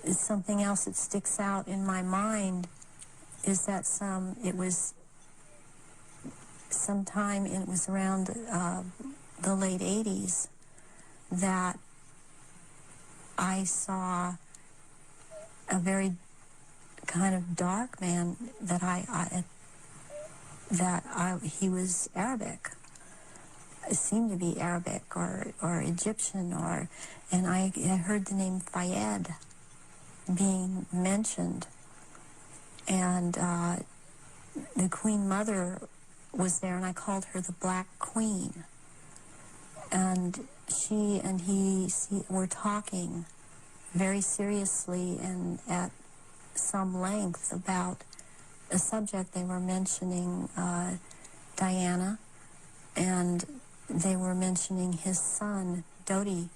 Something else that sticks out in my mind is that it was around the late 80s that I saw a very kind of dark man he was Arabic. It seemed to be Arabic or Egyptian, and I heard the name Fayed being mentioned, and the Queen Mother was there, and I called her the Black Queen, and she and he were talking very seriously and at some length about a subject. They were mentioning Diana, and they were mentioning his son, Dodi.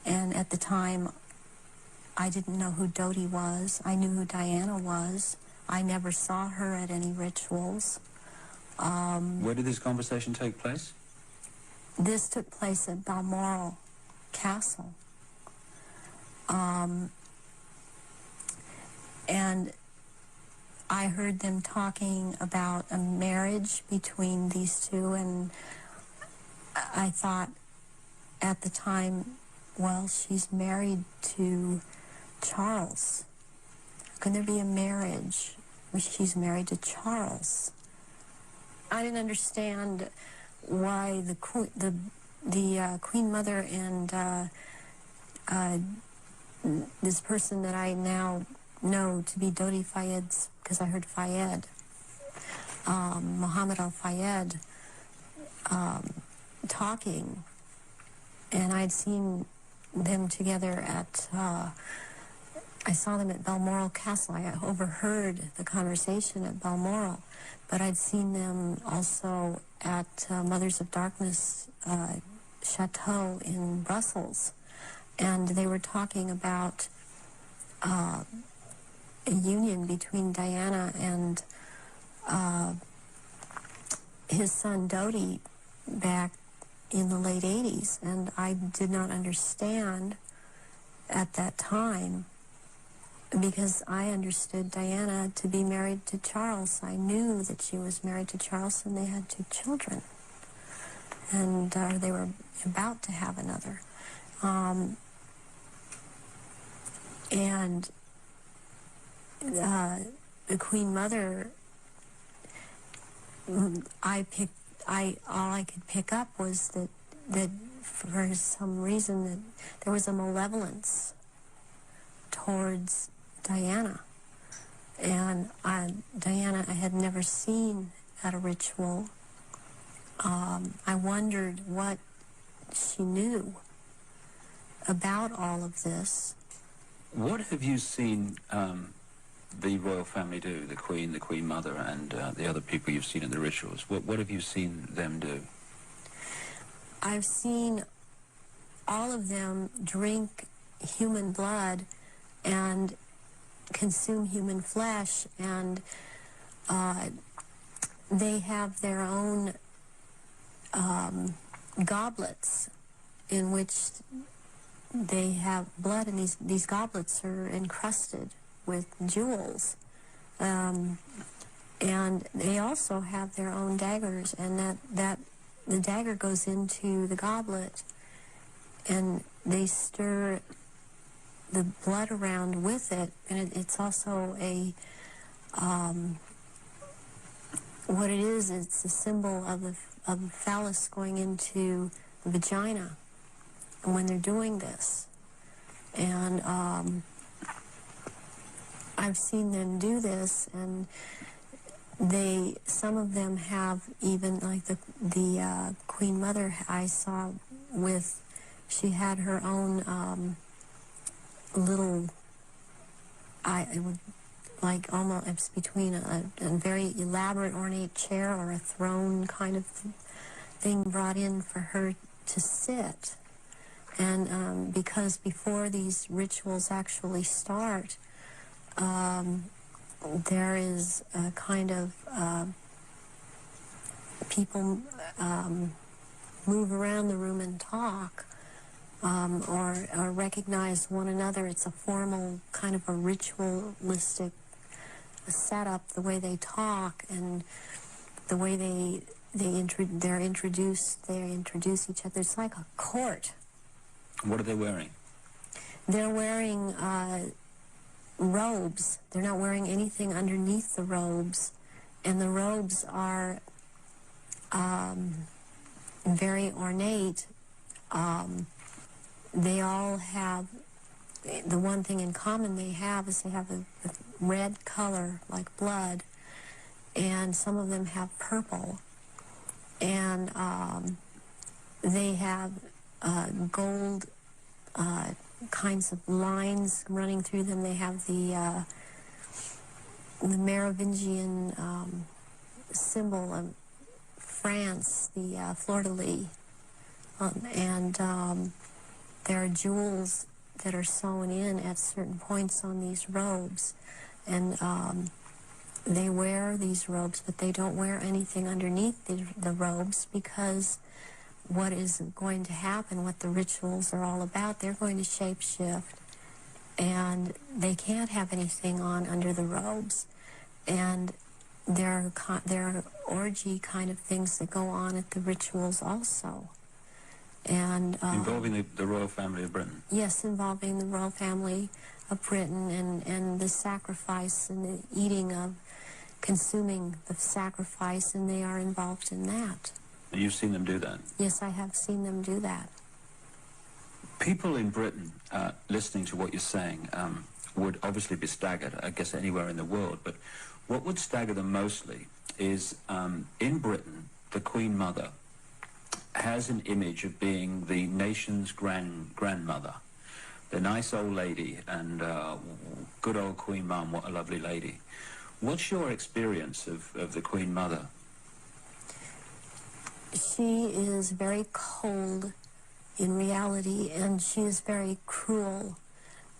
And at the time, I didn't know who Dodi was. I knew who Diana was. I never saw her at any rituals. Where did this conversation take place? This took place at Balmoral Castle. And I heard them talking about a marriage between these two, and I thought at the time, well, she's married to Charles. Can there be a marriage where she's married to Charles? I didn't understand why the Queen Mother and this person that I now know to be Dodi Fayed's, because I heard Fayed, Muhammad al-Fayed, talking, and I'd seen them together I saw them at Balmoral Castle. I overheard the conversation at Balmoral, but I'd seen them also at Mothers of Darkness Chateau in Brussels, and they were talking about a union between Diana and his son Dodi back in the late 80s, and I did not understand at that time, because I understood Diana to be married to Charles. I knew that she was married to Charles, and they had 2 children, and they were about to have another. And the Queen Mother, all I could pick up was that for some reason that there was a malevolence towards Diana, and Diana I had never seen at a ritual, I wondered what she knew about all of this. What have you seen the royal family do, the Queen Mother, and the other people you've seen in the rituals? What have you seen them do? I've seen all of them drink human blood and consume human flesh, and they have their own goblets in which they have blood, and these goblets are encrusted with jewels. And they also have their own daggers, and that the dagger goes into the goblet, and they stir the blood around with it, and it's also a what it is, it's a symbol of the phallus going into the vagina when they're doing this. And I've seen them do this, and some of them have even, like the Queen Mother I saw with, she had her own little, it would, like, almost, it's between a very elaborate ornate chair or a throne kind of thing brought in for her to sit. And because before these rituals actually start, there is a kind of people move around the room and talk, or recognize one another. It's a formal kind of a ritualistic setup, the way they talk and the way they introduce each other. It's like a court. What are they wearing? They're wearing robes. They're not wearing anything underneath the robes, and the robes are very ornate. They all have, the one thing in common they have is they have a red color like blood, and some of them have purple, and they have gold kinds of lines running through them. They have the Merovingian symbol of France, the fleur-de-lis, and there are jewels that are sewn in at certain points on these robes, and they wear these robes, but they don't wear anything underneath the robes, because what is going to happen, what the rituals are all about, they're going to shapeshift, and they can't have anything on under the robes. And there are orgy kind of things that go on at the rituals also. And involving the royal family of Britain? Yes, involving the royal family of Britain, and the sacrifice and the eating of, consuming the sacrifice, and they are involved in that. And you've seen them do that? Yes, I have seen them do that. People in Britain, listening to what you're saying, would obviously be staggered, I guess anywhere in the world, but what would stagger them mostly is, in Britain, the Queen Mother has an image of being the nation's grandmother, the nice old lady, and good old Queen Mum, what a lovely lady. What's your experience of the Queen Mother? She is very cold in reality, and she is very cruel,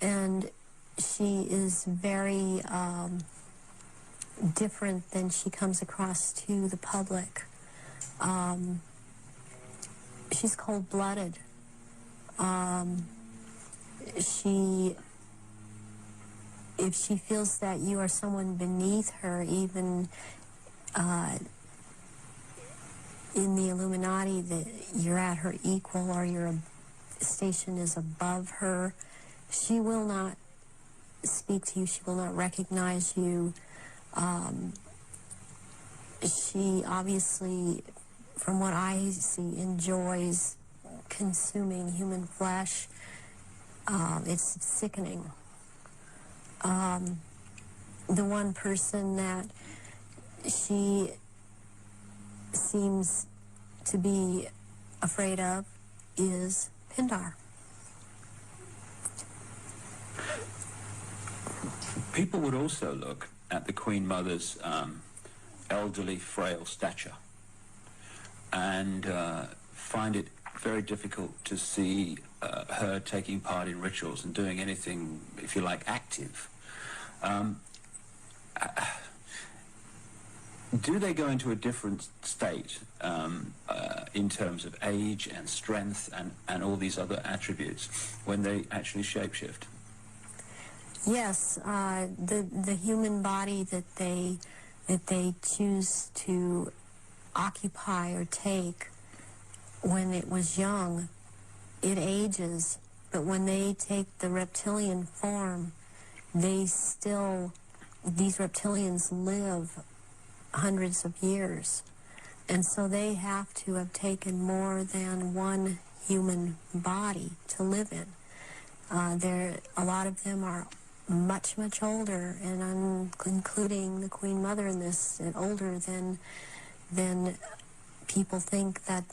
and she is very different than she comes across to the public. She's cold-blooded. If she feels that you are someone beneath her, even in the Illuminati, that you're at her equal or your station is above her, she will not speak to you. She will not recognize you. She obviously, from what I see, enjoys consuming human flesh. It's sickening. The one person that she seems to be afraid of is Pindar. People would also look at the Queen Mother's elderly, frail stature and find it very difficult to see her taking part in rituals and doing anything, if you like, active. Do they go into a different state in terms of age and strength and all these other attributes when they actually shapeshift? Yes, the human body that they choose to occupy or take when it was young, it ages, but when they take the reptilian form, these reptilians live hundreds of years, and so they have to have taken more than one human body to live in. A lot of them are much older, and I'm including the Queen Mother in this, and older than people think that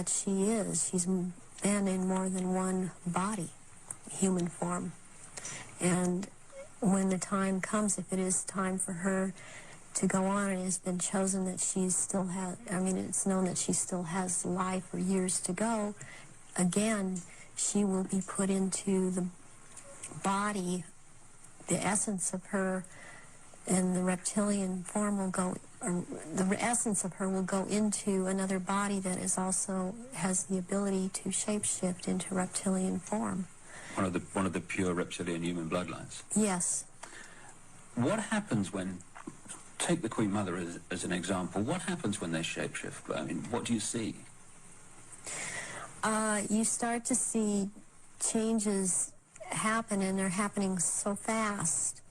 she is. She's been in more than one body, human form. And when the time comes, if it is time for her to go on, it has been chosen that she still has, it's known that she still has life or years to go, again, she will be put into the body, the essence of her, and the reptilian form will go, or the essence of her will go into another body that is also has the ability to shapeshift into reptilian form. One of the pure reptilian human bloodlines. Yes. What happens when, take the Queen Mother as an example, what happens when they shapeshift? I mean, what do you see? You start to see changes happen, and they're happening so fast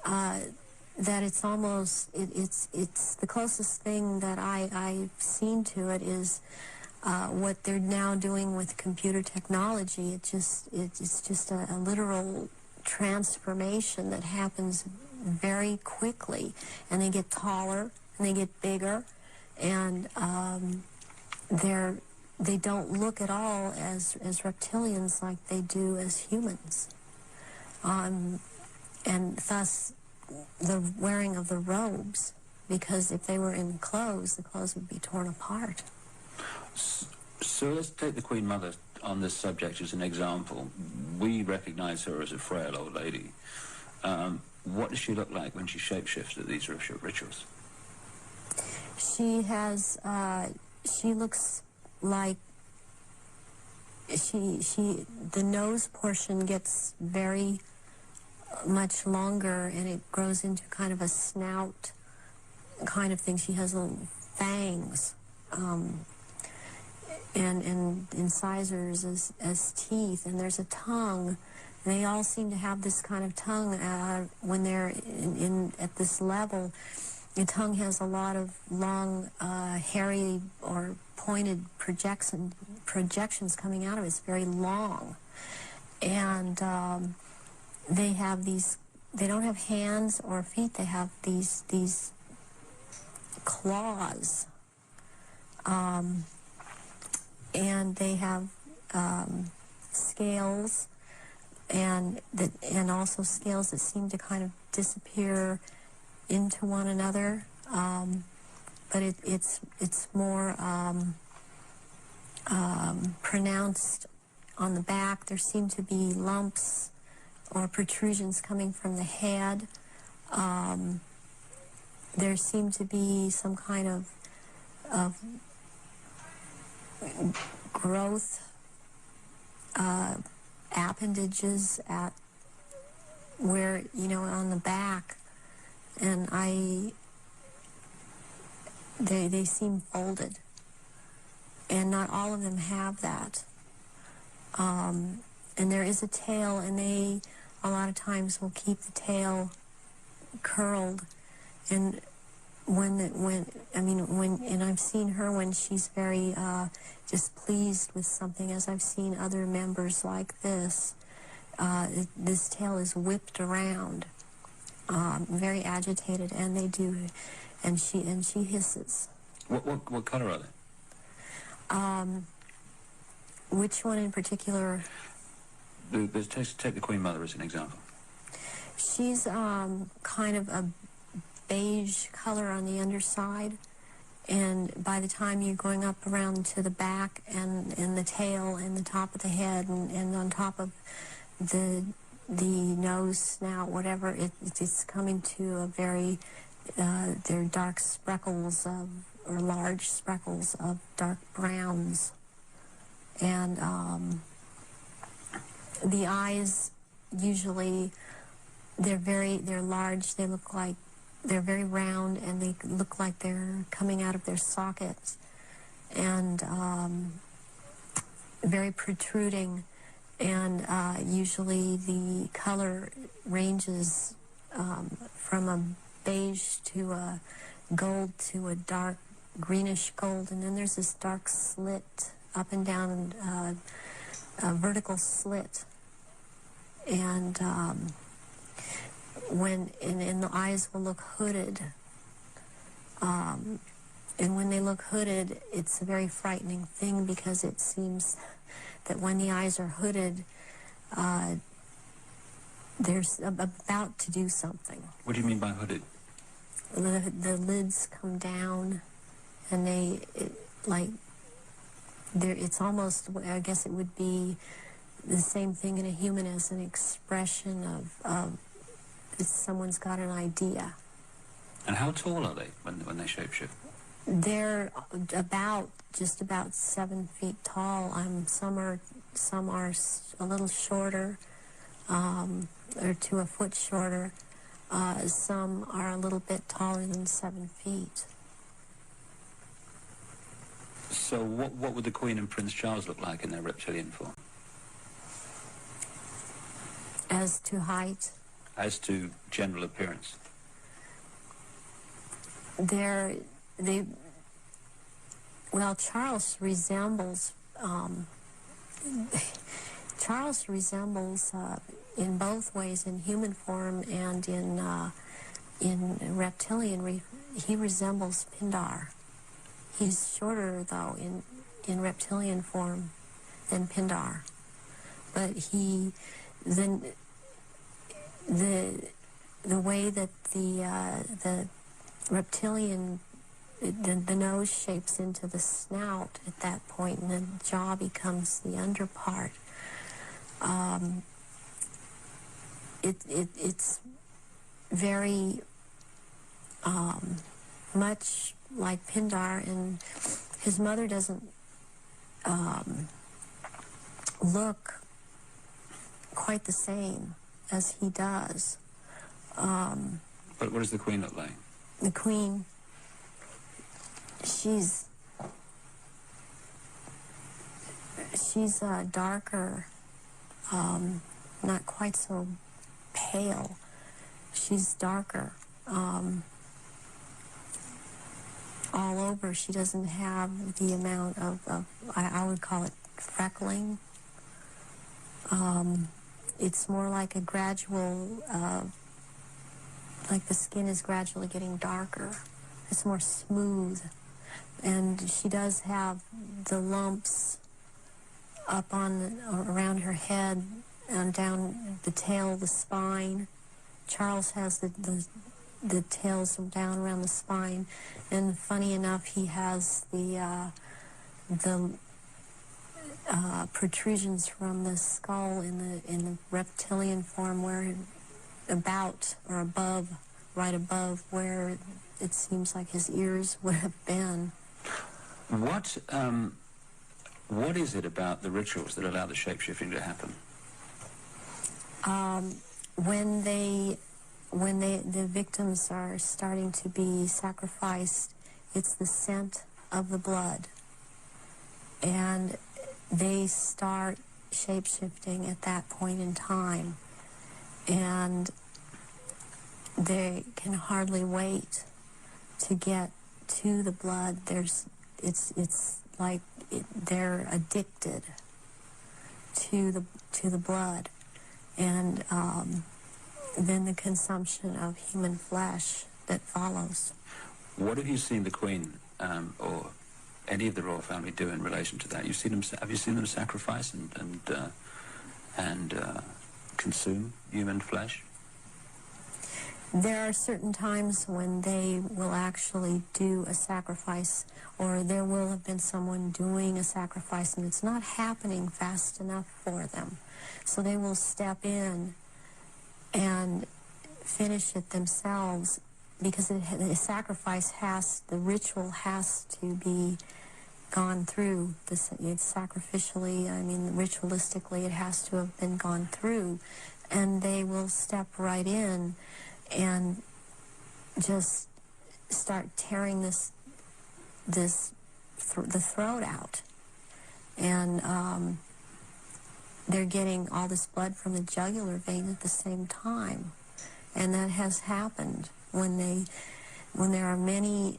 that it's almost, it's the closest thing that I've seen to it is what they're now doing with computer technology. It's just a literal transformation that happens very quickly, and they get taller and they get bigger, and they don't look at all as reptilians like they do as humans, and thus the wearing of the robes, because if they were in clothes, the clothes would be torn apart. So let's take the Queen Mother on this subject as an example. We recognize her as a frail old lady. What does she look like when she shapeshifts at these rituals? She looks like the nose portion gets very much longer, and it grows into kind of a snout kind of thing. She has little fangs, and incisors as teeth, and there's a tongue. They all seem to have this kind of tongue when they're at this level. The tongue has a lot of long, hairy or pointed projections coming out of it. It's very long. And they have these, they don't have hands or feet, they have these claws. And they have scales, and also scales that seem to kind of disappear into one another, but it's more pronounced on the back. There seem to be lumps or protrusions coming from the head. There seem to be some kind of growth appendages at where, on the back, and they seem folded, and not all of them have that. And there is a tail, and they a lot of times will keep the tail curled, and and I've seen her when she's very displeased with something, as I've seen other members like this. This tail is whipped around, very agitated, and they do, and she hisses. What color are they? Which one in particular? Take the Queen Mother as an example. She's kind of a beige color on the underside, and by the time you're going up around to the back and the tail and the top of the head and on top of the nose, snout, whatever, it's coming to a very, they're dark speckles or large speckles of dark browns. And the eyes, usually, they're large, they look like, they're very round, and they look like they're coming out of their sockets, and very protruding, and usually the color ranges from a beige to a gold to a dark greenish gold, and then there's this dark slit up and down, a vertical slit, and and the eyes will look hooded, and when they look hooded, it's a very frightening thing, because it seems that when the eyes are hooded, they're about to do something. What do you mean by hooded? The lids come down, and it's almost, I guess it would be the same thing in a human as an expression of someone's got an idea. And how tall are they when they shapeshift? They're just about 7 feet tall. Some are a little shorter, or to a foot shorter. Some are a little bit taller than 7 feet. So what would the Queen and Prince Charles look like in their reptilian form? As to height? As to general appearance? Charles resembles in both ways, in human form and in reptilian. He resembles Pindar. He's shorter, though, in reptilian form than Pindar. But the way that the reptilian, the nose shapes into the snout at that point, and the jaw becomes the underpart. It's very much like Pindar, and his mother doesn't look quite the same as he does. But what does the Queen look like? The Queen, she's darker, not quite so pale. She's darker. All over, she doesn't have the amount of I would call it freckling. It's more like a gradual, like the skin is gradually getting darker. It's more smooth. And she does have the lumps up around her head and down the tail, the spine. Charles has the tails down around the spine, and funny enough, he has the protrusions from the skull in the reptilian form, where about or above, right above where it seems like his ears would have been. What is it about the rituals that allow the shapeshifting to happen? When the victims are starting to be sacrificed, it's the scent of the blood, and they start shape-shifting at that point in time, and they can hardly wait to get to the blood. It's like they're addicted to the blood, and then the consumption of human flesh that follows. What have you seen the Queen or any of the royal family do in relation to that? Have you seen them sacrifice and consume human flesh? There are certain times when they will actually do a sacrifice, or there will have been someone doing a sacrifice, and it's not happening fast enough for them. So they will step in and finish it themselves, because the sacrifice the ritual has to be gone through. It's sacrificially, ritualistically, it has to have been gone through. And they will step right in and just start tearing the throat out. And they're getting all this blood from the jugular vein at the same time. And that has happened when there are many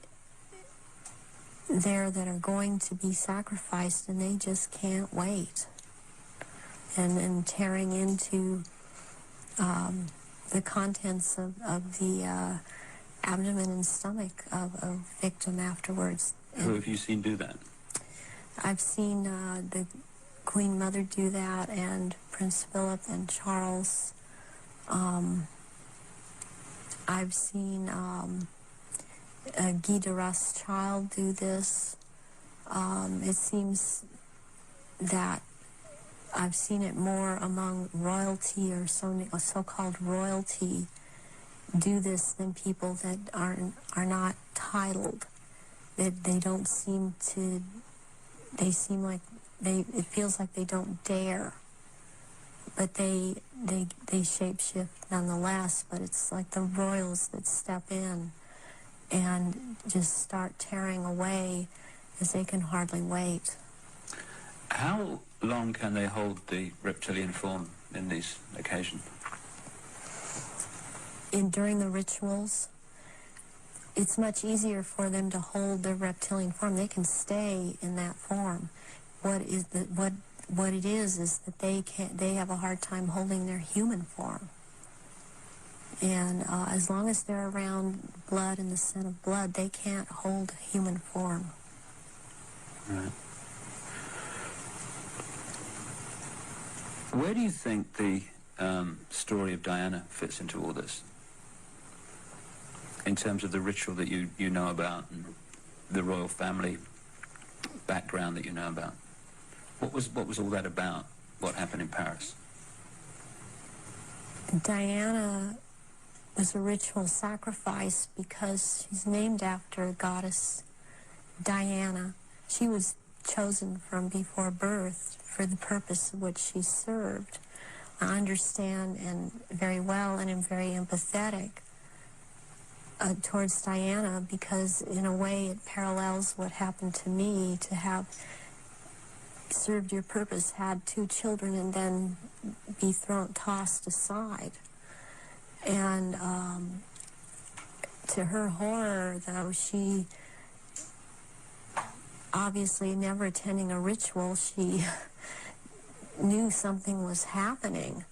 there that are going to be sacrificed, and they just can't wait. And tearing into the contents of the abdomen and stomach of a victim afterwards. Who have you seen do that? I've seen the Queen Mother do that, and Prince Philip and Charles. I've seen Guy de Rothschild do this. It seems that I've seen it more among royalty, or so-called royalty, do this than people that are not titled. That they don't seem to. They seem like it feels like they don't dare. But they shapeshift nonetheless. But it's like the royals that step in and just start tearing away as they can hardly wait. How long can they hold the reptilian form in these occasions? During the rituals, it's much easier for them to hold their reptilian form. They can stay in that form. What it is that they have a hard time holding their human form. And as long as they're around blood and the scent of blood, they can't hold human form. Right. Where do you think the story of Diana fits into all this? In terms of the ritual that you know about, and the royal family background that you know about. What was all that about? What happened in Paris? Diana was a ritual sacrifice because she's named after goddess Diana. She was chosen from before birth for the purpose of which she served. I understand and very well, and am very empathetic towards Diana, because in a way it parallels what happened to me, to have served your purpose, had 2 children, and then be tossed aside. And to her horror, though, she obviously never attending a ritual, she knew something was happening,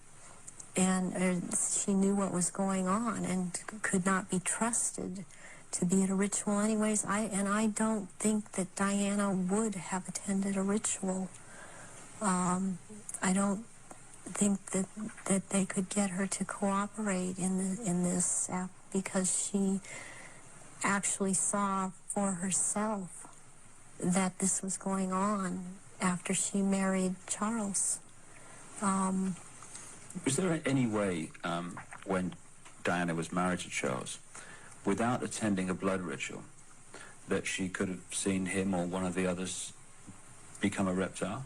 and she knew what was going on and could not be trusted to be at a ritual anyways. I don't think that Diana would have attended a ritual. I don't think that they could get her to cooperate in this because she actually saw for herself that this was going on after she married Charles. Was there any way, when Diana was married to Charles, without attending a blood ritual, that she could have seen him or one of the others become a reptile?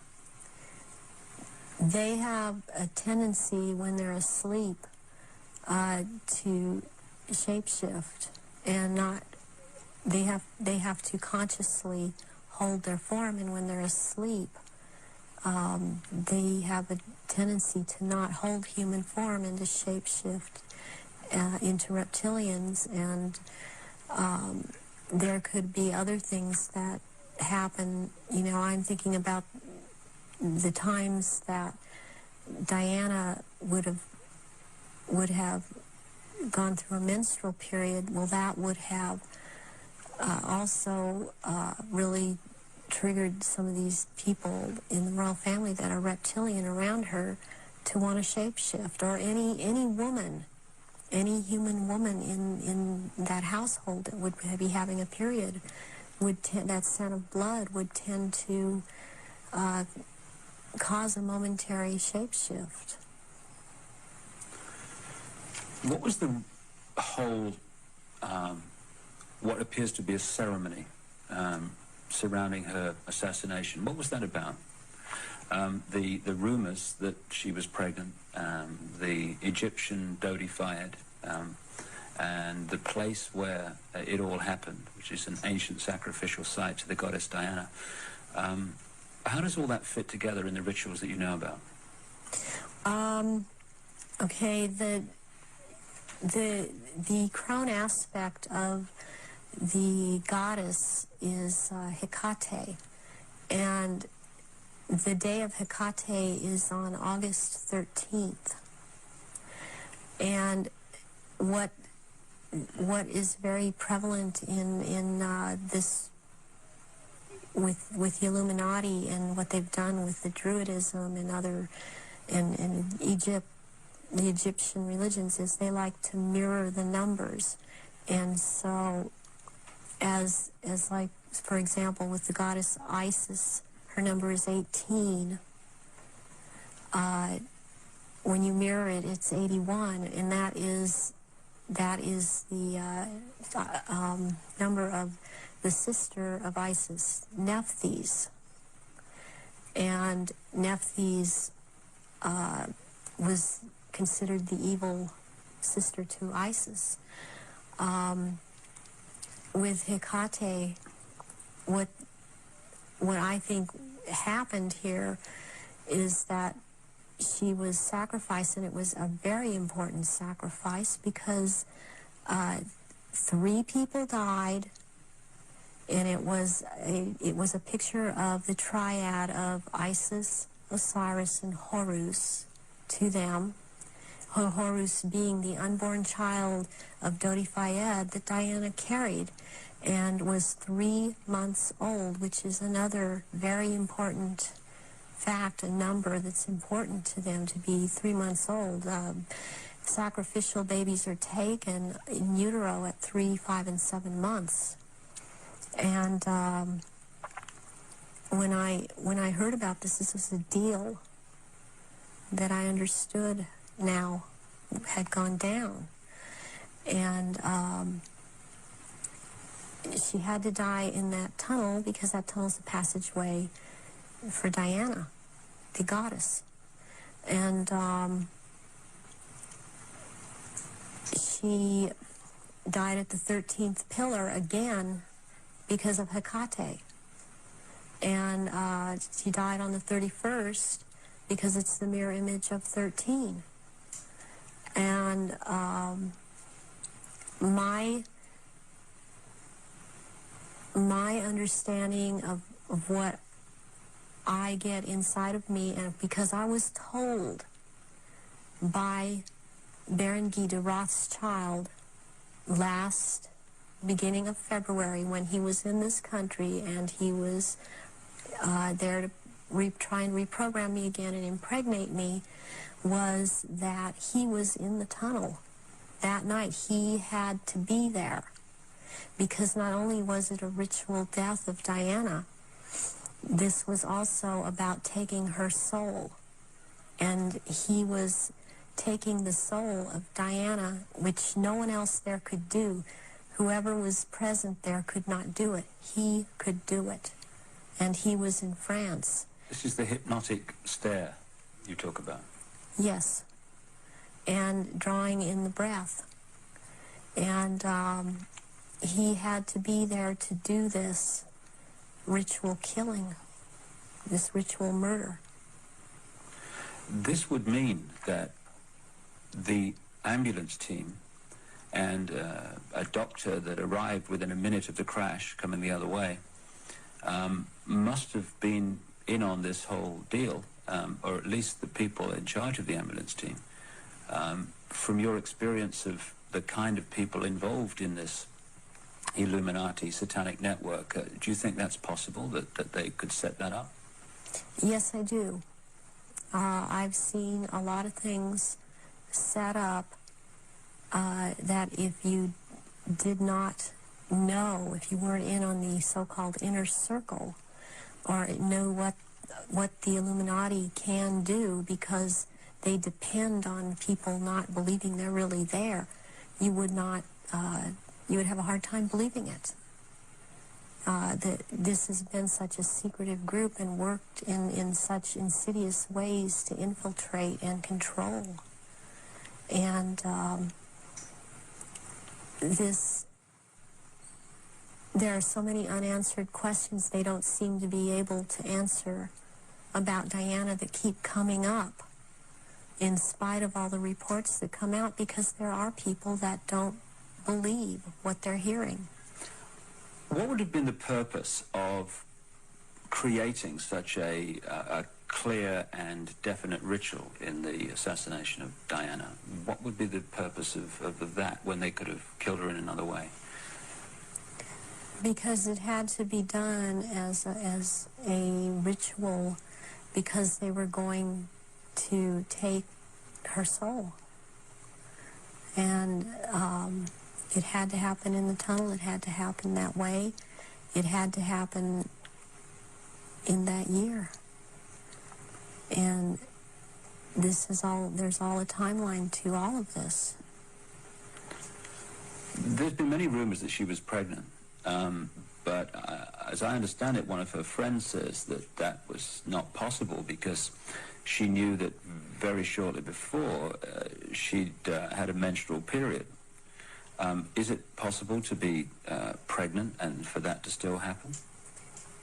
They have a tendency when they're asleep to shapeshift, and not. They have to consciously hold their form, and when they're asleep, they have a tendency to not hold human form and to shapeshift into reptilians. And there could be other things that happen. You know, I'm thinking about the times that Diana would have gone through a menstrual period. Well, that would have also really triggered some of these people in the royal family that are reptilian around her to want to shapeshift, or any woman, any human woman in that household that would be having a period, that scent of blood would tend to cause a momentary shapeshift. What was the whole, what appears to be a ceremony surrounding her assassination? What was that about? The rumors that she was pregnant, the Egyptian Dodi Fayed, and the place where it all happened, which is an ancient sacrificial site to the goddess Diana. How does all that fit together in the rituals that you know about? Okay, the crone aspect of the goddess is Hecate, and the day of Hecate is on August 13th. And what is very prevalent in this with the Illuminati and what they've done with the Druidism and other and Egypt, the Egyptian religions, is they like to mirror the numbers. And so as like, for example, with the goddess Isis, her number is 18. When you mirror it, it's 81, and that is the number of the sister of Isis, Nephthys. And Nephthys was considered the evil sister to Isis. With Hecate, what I think happened here is that she was sacrificed, and it was a very important sacrifice because 3 people died, and it was a picture of the triad of Isis, Osiris, and Horus to them. Horus being the unborn child of Dodi Fayed that Diana carried and was 3 months old, which is another very important fact, a number that's important to them, to be 3 months old. Sacrificial babies are taken in utero at 3, 5, and 7 months. And when I heard about this was a deal that I understood now had gone down. And she had to die in that tunnel because that tunnel is a passageway for Diana, the goddess. And she died at the 13th pillar again because of Hecate. And she died on the 31st because it's the mirror image of 13. And my understanding of what I get inside of me, and because I was told by Baron Guy de Rothschild last beginning of February, when he was in this country and he was there to try and reprogram me again and impregnate me, was that he was in the tunnel that night. He had to be there because not only was it a ritual death of Diana, this was also about taking her soul. And he was taking the soul of Diana, which no one else there could do. Whoever was present there could not do it. He could do it. And he was in France. This is the hypnotic stare you talk about. Yes. And drawing in the breath. And he had to be there to do this ritual killing, this ritual murder. This would mean that the ambulance team and a doctor that arrived within a minute of the crash coming the other way must have been in on this whole deal, or at least the people in charge of the ambulance team. From your experience of the kind of people involved in this Illuminati satanic network. Do you think that's possible, that they could set that up? Yes, I do. I've seen a lot of things set up that if you did not know, if you weren't in on the so-called inner circle, or know what the Illuminati can do, because they depend on people not believing they're really there, you would not, you would have a hard time believing it. That this has been such a secretive group and worked in such insidious ways to infiltrate and control. And there are so many unanswered questions they don't seem to be able to answer about Diana that keep coming up in spite of all the reports that come out, because there are people that don't believe what they're hearing. What would have been the purpose of creating such a clear and definite ritual in the assassination of Diana? What would be the purpose of that when they could have killed her in another way? Because it had to be done as a ritual, because they were going to take her soul. And it had to happen in the tunnel. It had to happen that way. It had to happen in that year. And this is all, there's all a timeline to all of this. There's been many rumors that she was pregnant, but as I understand it, one of her friends says that that was not possible because she knew that very shortly before she'd had a menstrual period. Is it possible to be pregnant and for that to still happen?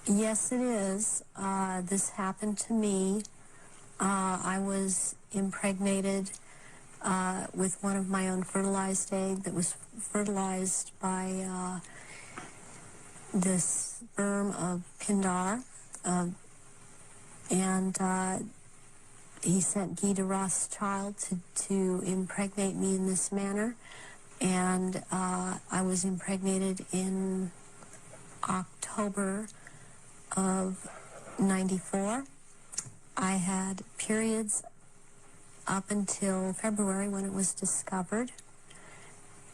Yes, it is. This happened to me. I was impregnated with one of my own fertilized egg that was fertilized by the sperm of Pindar. And he sent Guy de Rothschild to impregnate me in this manner. And I was impregnated in October of '94. I had periods up until February when it was discovered,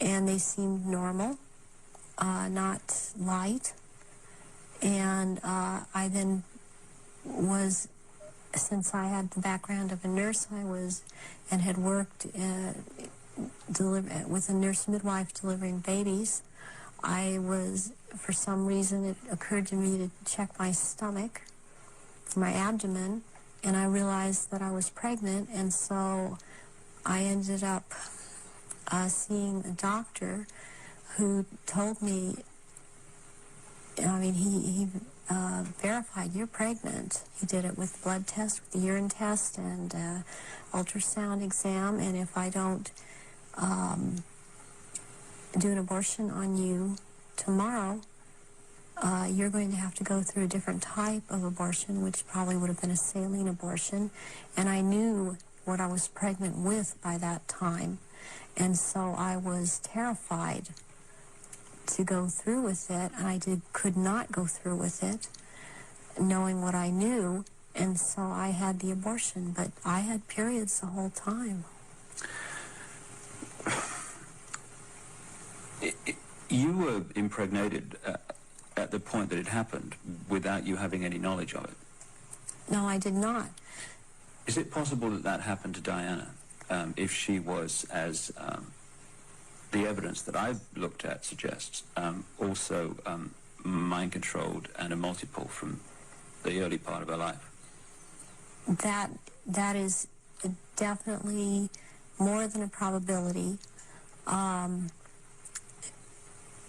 and they seemed normal, not light. And I then was, since I had the background of a nurse, and had worked with a nurse midwife delivering babies, I was, for some reason, it occurred to me to check my stomach, my abdomen, and I realized that I was pregnant, and so I ended up seeing a doctor who told me, I mean, he verified, you're pregnant. He did it with blood test, with the urine test, and ultrasound exam, and if I don't do an abortion on you tomorrow, you're going to have to go through a different type of abortion, which probably would have been a saline abortion. And I knew what I was pregnant with by that time. And so I was terrified to go through with it. And I could not go through with it, knowing what I knew. And so I had the abortion. But I had periods the whole time. You were impregnated at the point that it happened without you having any knowledge of it? No, I did not. Is it possible that that happened to Diana if she was, as the evidence that I've looked at suggests, also mind-controlled and a multiple from the early part of her life? That is definitely more than a probability.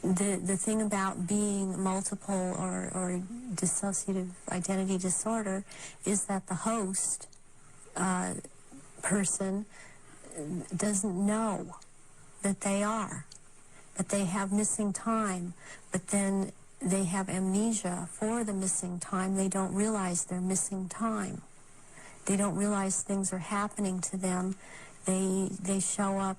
The thing about being multiple or dissociative identity disorder is that the host person doesn't know that they are, but they have missing time, but then they have amnesia for the missing time. They don't realize they're missing time. They don't realize things are happening to them. They show up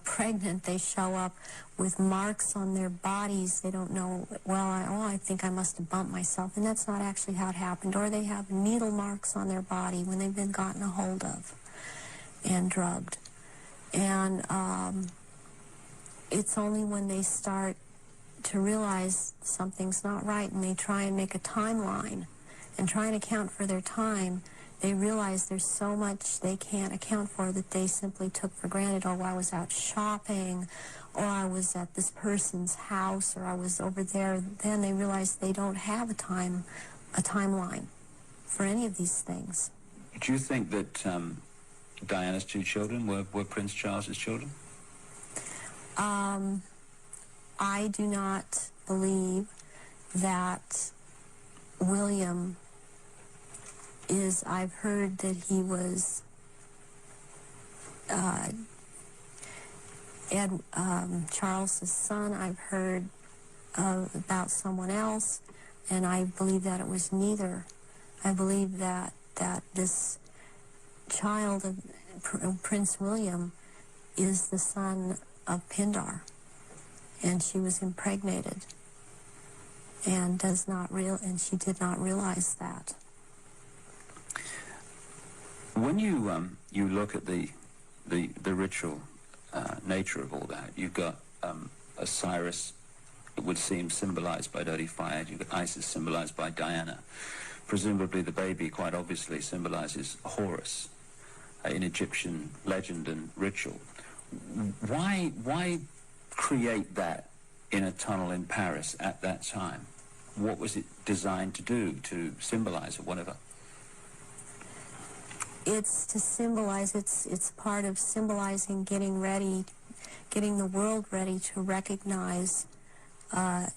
pregnant, they show up with marks on their bodies. They don't know, well, I think I must have bumped myself, and that's not actually how it happened. Or they have needle marks on their body when they've been gotten a hold of and drugged. And it's only when they start to realize something's not right and they try and make a timeline and try and account for their time, they realize there's so much they can't account for that they simply took for granted. Oh, I was out shopping, or I was at this person's house, or I was over there. Then they realize they don't have a timeline for any of these things. Do you think that Diana's two children were Prince Charles's children? I do not believe that William is, I've heard that he was Charles's son. I've heard about someone else, and I believe that it was neither. I believe that this child of Prince William is the son of Pindar, and she was impregnated and she did not realize that. When you look at the ritual nature of all that, you've got Osiris, it would seem, symbolized by dirty fire. You've got Isis, symbolized by Diana. Presumably the baby, quite obviously, symbolizes Horus in Egyptian legend and ritual. Why create that in a tunnel in Paris at that time? What was it designed to do, to symbolize or whatever? It's to symbolize, it's part of symbolizing getting the world ready to recognize the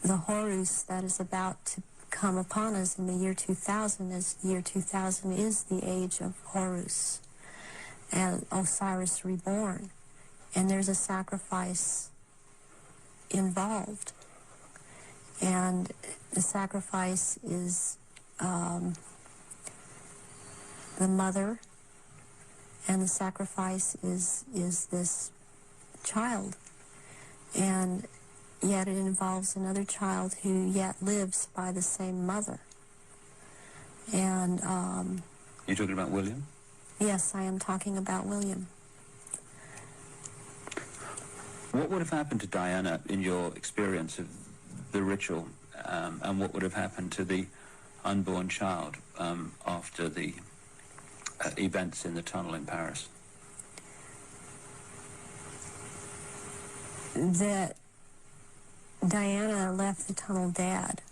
Horus that is about to come upon us in the year 2000, as the year 2000 is the age of Horus and Osiris reborn. And there's a sacrifice involved. And the sacrifice is the mother, and the sacrifice is this child. And yet it involves another child who yet lives by the same mother. And you're talking about William? Yes, I am talking about William. What would have happened to Diana in your experience of the ritual, and what would have happened to the unborn child after the events in the tunnel in Paris? That Diana left the tunnel dead.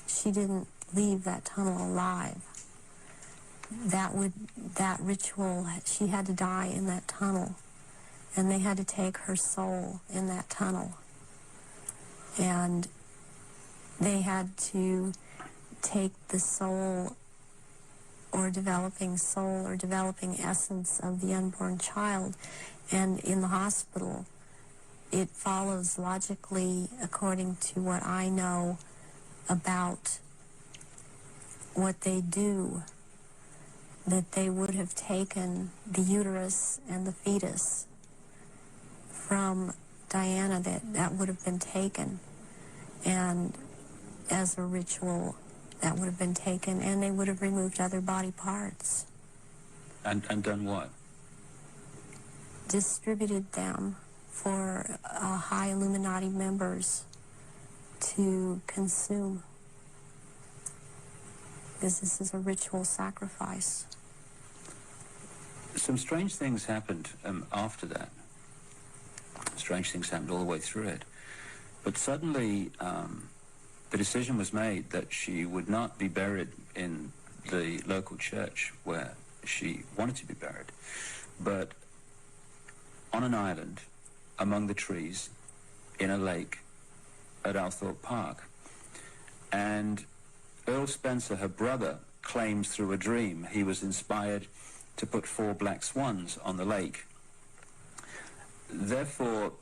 She didn't leave that tunnel alive. That ritual, she had to die in that tunnel, and they had to take her soul in that tunnel, and they had to take the soul or developing essence of the unborn child. And in the hospital, it follows logically, according to what I know about what they do, that they would have taken the uterus and the fetus from Diana, that would have been taken, and as a ritual that would have been taken, and they would have removed other body parts. And done what? Distributed them for high Illuminati members to consume, because this is a ritual sacrifice. Some strange things happened after that. Strange things happened all the way through it. But suddenly the decision was made that she would not be buried in the local church where she wanted to be buried, but on an island among the trees in a lake at Althorpe Park. And Earl Spencer, her brother, claims through a dream he was inspired to put 4 black swans on the lake. Therefore,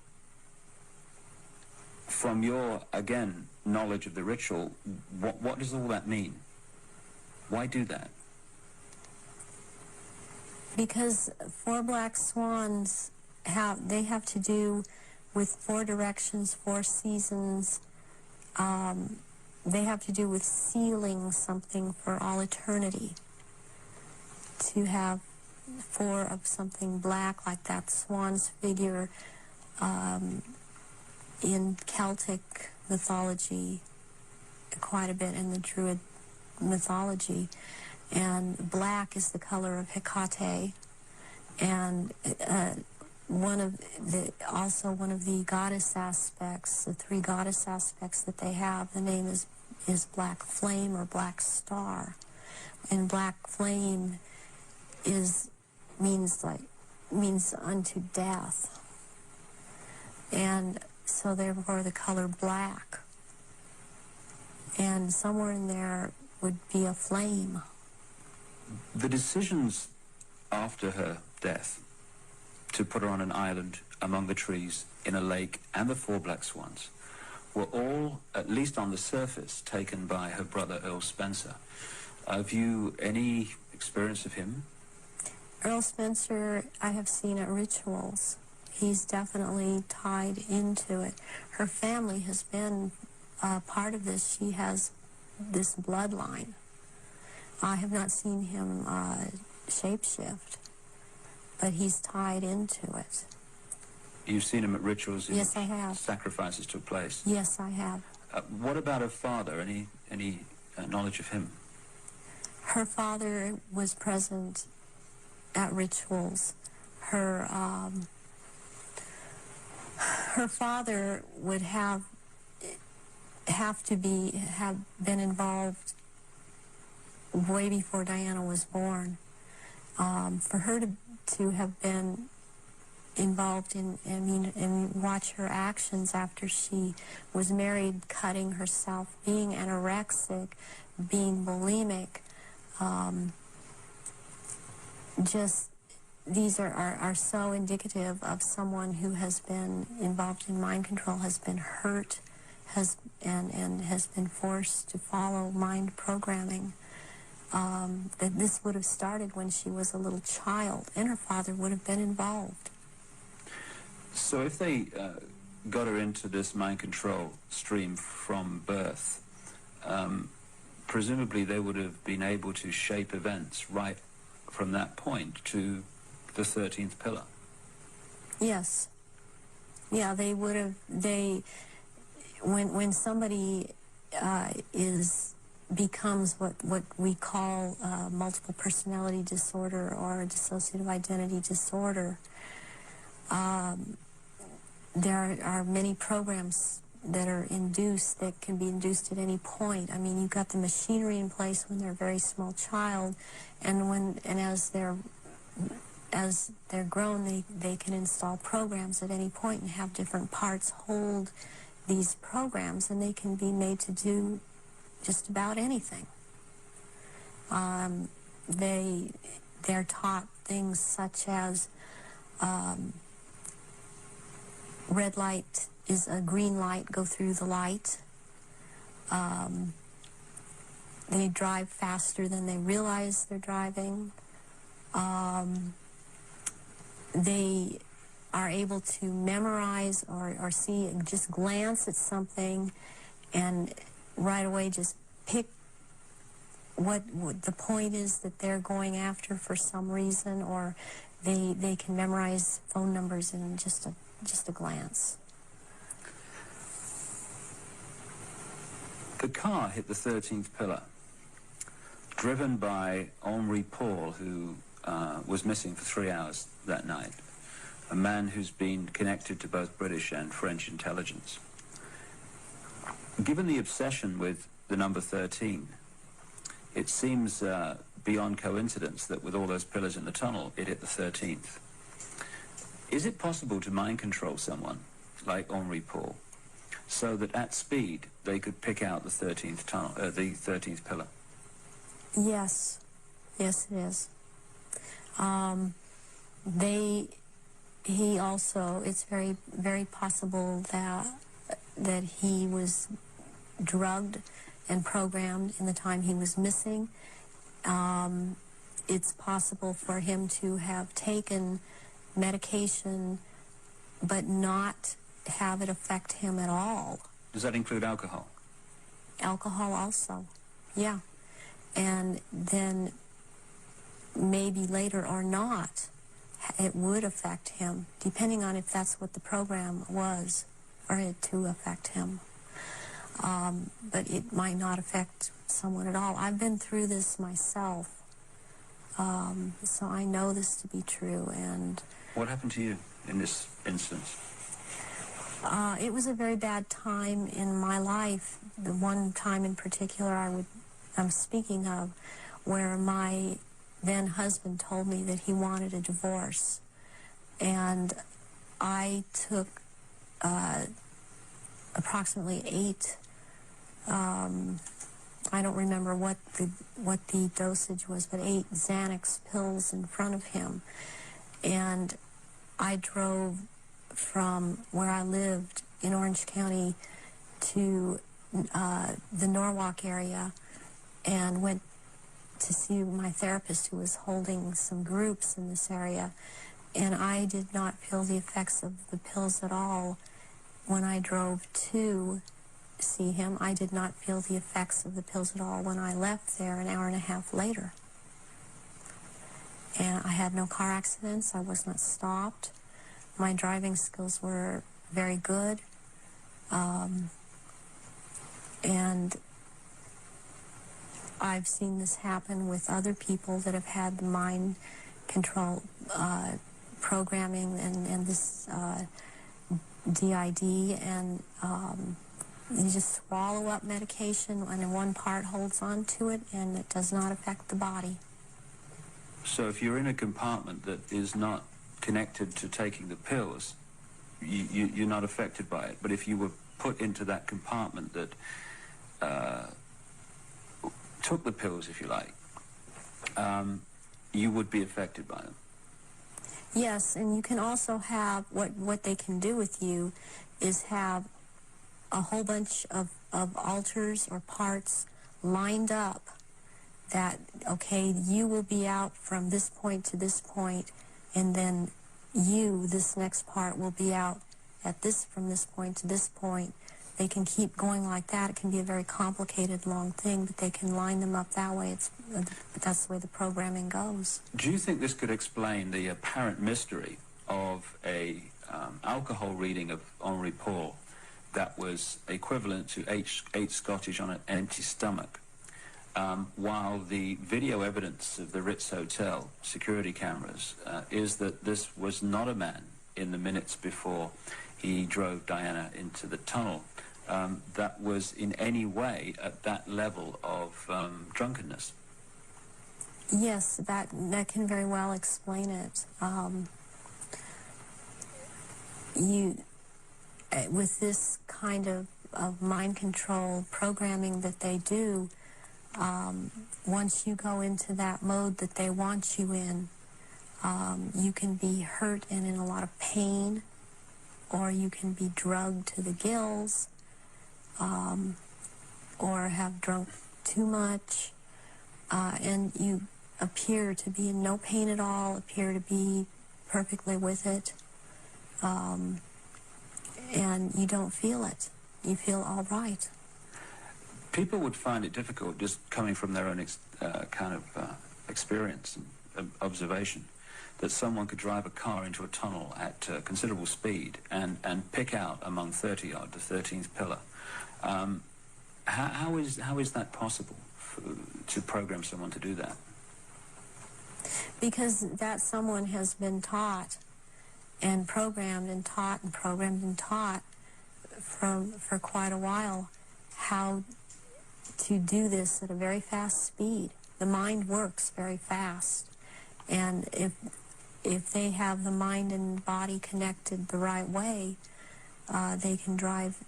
from your, again, knowledge of the ritual, what does all that mean? Why do that? Because 4 black swans have to do with 4 directions, 4 seasons. They have to do with sealing something for all eternity. To have 4 of something black, like that swan's figure in Celtic mythology, quite a bit in the Druid mythology, and black is the color of Hecate, and also one of the goddess aspects, the 3 goddess aspects that they have, the name is Black Flame or Black Star, and Black Flame means unto death, and so therefore the color black, and somewhere in there would be a flame. The decisions after her death to put her on an island among the trees in a lake and the 4 black swans were all, at least on the surface, taken by her brother Earl Spencer. Have you any experience of him? Earl Spencer, I have seen at rituals. He's definitely tied into it. Her family has been part of this. She has this bloodline. I have not seen him shapeshift, but he's tied into it. You've seen him at rituals? Yes, I have. Sacrifices took place? Yes, I have. What about her father? Any knowledge of him? Her father was present at rituals. Her father would have been involved way before Diana was born. For her to have been involved and watch her actions after she was married, cutting herself, being anorexic, being bulimic, these are so indicative of someone who has been involved in mind control, has been hurt, and has been forced to follow mind programming. That this would have started when she was a little child, and her father would have been involved. So if they got her into this mind control stream from birth, presumably they would have been able to shape events right from that point to the 13th pillar. Yes. Yeah, they would have. When somebody becomes what we call multiple personality disorder or dissociative identity disorder, there are many programs that are induced, that can be induced at any point. I mean, you've got the machinery in place when they're a very small child, and as they're grown, they can install programs at any point and have different parts hold these programs, and they can be made to do just about anything. They're taught things such as red light is a green light, go through the light. They drive faster than they realize they're driving. They are able to memorize or see, just glance at something and right away just pick what the point is that they're going after for some reason, or they can memorize phone numbers in just a glance. The car hit the 13th pillar, driven by Henri Paul, who was missing for 3 hours that night, a man who's been connected to both British and French intelligence. Given the obsession with the number 13, it seems beyond coincidence that with all those pillars in the tunnel, it hit the 13th. Is it possible to mind control someone like Henri Paul so that at speed they could pick out the 13th tunnel, the 13th pillar? Yes, yes, it is. He also, it's very, very possible that he was drugged and programmed in the time he was missing. It's possible for him to have taken medication but not have it affect him at all. Does that include alcohol? Alcohol also, yeah. And then maybe later or not, it would affect him, depending on if that's what the program was for it to affect him. But it might not affect someone at all. I've been through this myself, so I know this to be true. And what happened to you in this instance? It was a very bad time in my life. The one time in particular I'm speaking of, where my then husband told me that he wanted a divorce, and I took approximately 8. I don't remember what the dosage was, but 8 Xanax pills in front of him, and I drove from where I lived in Orange County to the Norwalk area and went to see my therapist, who was holding some groups in this area, and I did not feel the effects of the pills at all when I drove to see him. I did not feel the effects of the pills at all when I left there an hour and a half later. And I had no car accidents. I was not stopped. My driving skills were very good. And I've seen this happen with other people that have had the mind control programming and this DID, and you just swallow up medication and one part holds on to it and it does not affect the body. So if you're in a compartment that is not connected to taking the pills, you're not affected by it. But if you were put into that compartment that took the pills, if you like, you would be affected by them. Yes, and you can also have, what they can do with you is have a whole bunch of alters or parts lined up that, okay, you will be out from this point to this point, and then this next part, will be out at from this point to this point. They can keep going like that. It can be a very complicated, long thing, but they can line them up that way. But that's the way the programming goes. Do you think this could explain the apparent mystery of a alcohol reading of Henri Paul that was equivalent to 8 Scottish on an empty stomach, while the video evidence of the Ritz Hotel security cameras is that this was not a man in the minutes before he drove Diana into the tunnel that was in any way at that level of drunkenness? Yes, that can very well explain it. With this kind of mind control programming that they do, once you go into that mode that they want you in, you can be hurt and in a lot of pain, or you can be drugged to the gills, or have drunk too much, and you appear to be in no pain at all, appear to be perfectly with it, and you don't feel it. You feel all right. People would find it difficult, just coming from their own experience and observation, that someone could drive a car into a tunnel at considerable speed and pick out among 30-odd the 13th pillar. How is that possible to program someone to do that? Because that someone has been taught and programmed and taught and programmed and taught for quite a while how to do this at a very fast speed. The mind works very fast, and if they have the mind and body connected the right way, they can drive.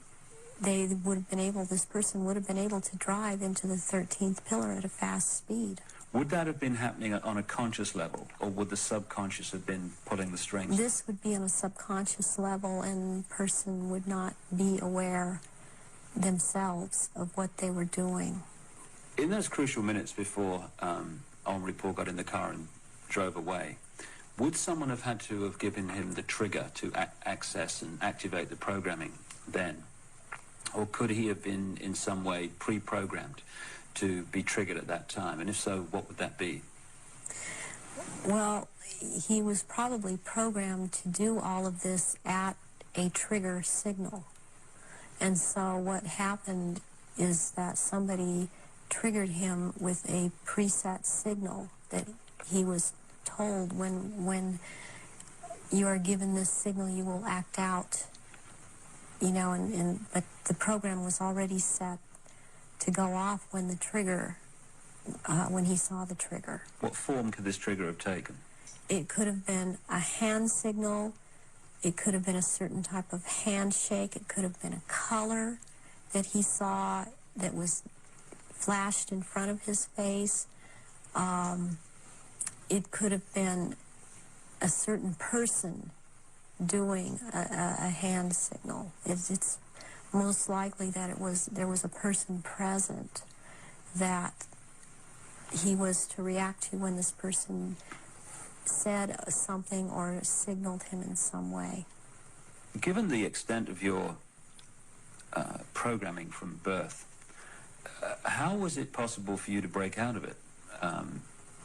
This person would have been able to drive into the 13th pillar at a fast speed. Would that have been happening on a conscious level, or would the subconscious have been pulling the strings? This would be on a subconscious level, and the person would not be aware themselves of what they were doing. In those crucial minutes before Henri Paul got in the car and drove away, would someone have had to have given him the trigger to access and activate the programming then? Or could he have been in some way pre-programmed to be triggered at that time? And if so, what would that be? Well, he was probably programmed to do all of this at a trigger signal. And so what happened is that somebody triggered him with a preset signal that he was told when you are given this signal, you will act out, you know, but the program was already set to go off when the trigger, when he saw the trigger. What form could this trigger have taken? It could have been a hand signal. It could have been a certain type of handshake. It could have been a color that he saw that was flashed in front of his face. It could have been a certain person doing a hand signal. It's most likely that there was a person present that he was to react to when this person said something or signaled him in some way. Given the extent of your programming from birth, how was it possible for you to break out of it,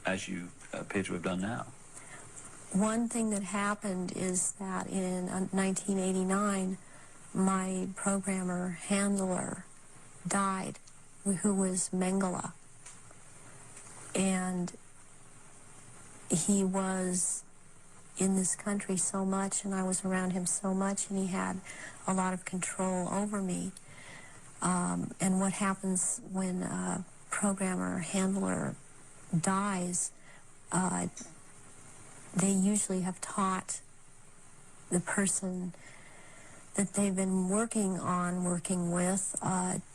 as you appear to have done now? One thing that happened is that in 1989, my programmer handler died, who was Mengele. And he was in this country so much, and I was around him so much, and he had a lot of control over me. And what happens when a programmer handler dies, they usually have taught the person that they've been working with,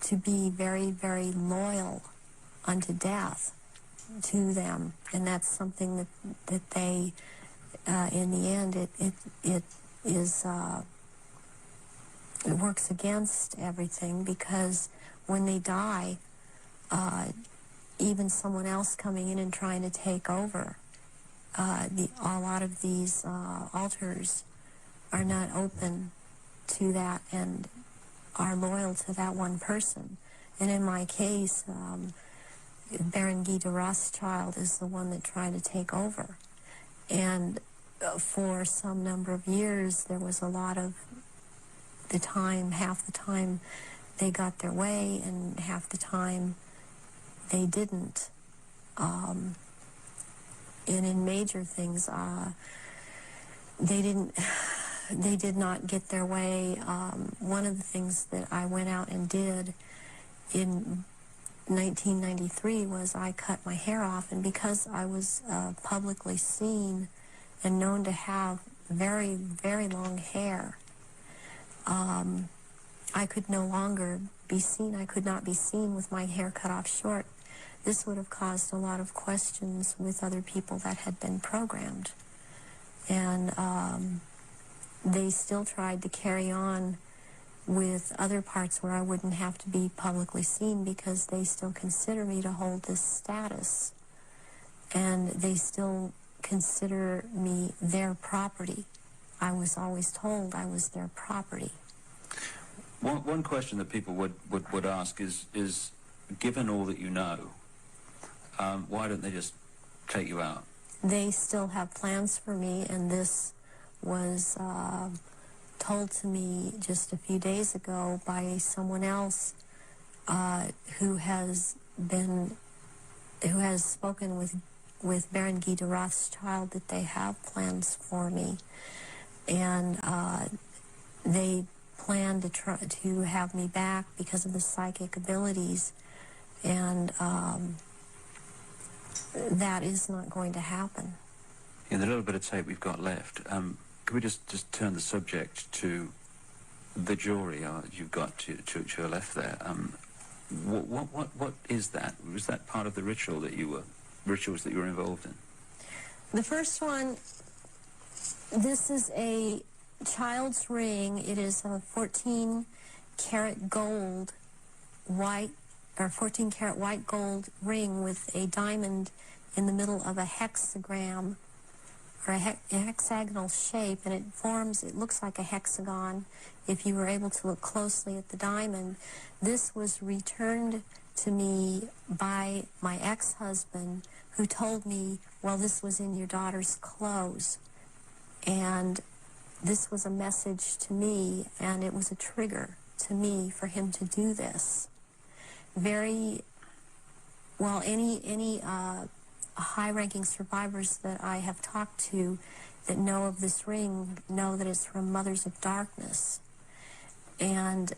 to be very, very loyal unto death to them. And that's something that they, in the end, it works against everything, because when they die, even someone else coming in and trying to take over, a lot of these altars are not open to that and are loyal to that one person. And in my case, Baron Guy de Rothschild is the one that tried to take over. And for some number of years, there was a lot of the time, half the time they got their way, and half the time they didn't. And in major things, they did not get their way. One of the things that I went out and did in 1993 was I cut my hair off, and because I was publicly seen and known to have very, very long hair, I could no longer be seen. I could not be seen with my hair cut off short. This would have caused a lot of questions with other people that had been programmed. And they still tried to carry on with other parts where I wouldn't have to be publicly seen, because they still consider me to hold this status. And they still consider me their property. I was always told I was their property. One question that people would ask is, given all that you know, why don't they just take you out? They still have plans for me, and this was told to me just a few days ago by someone else who has spoken with Baron Guy de Rothschild, that they have plans for me, and they plan to try to have me back because of the psychic abilities, and that is not going to happen. In the little bit of tape we've got left, could we just turn the subject to the jewelry you've got to your left there? What is that? Was that part of the rituals that you were involved in? The first one, this is a child's ring. It is a 14-karat gold white, or 14-karat white gold ring with a diamond in the middle of a hexagram or a hexagonal shape, and it looks like a hexagon if you were able to look closely at the diamond. This was returned to me by my ex-husband, who told me, well, this was in your daughter's clothes. And this was a message to me, and it was a trigger to me for him to do this. Any high-ranking survivors that I have talked to that know of this ring know that it's from Mothers of Darkness. And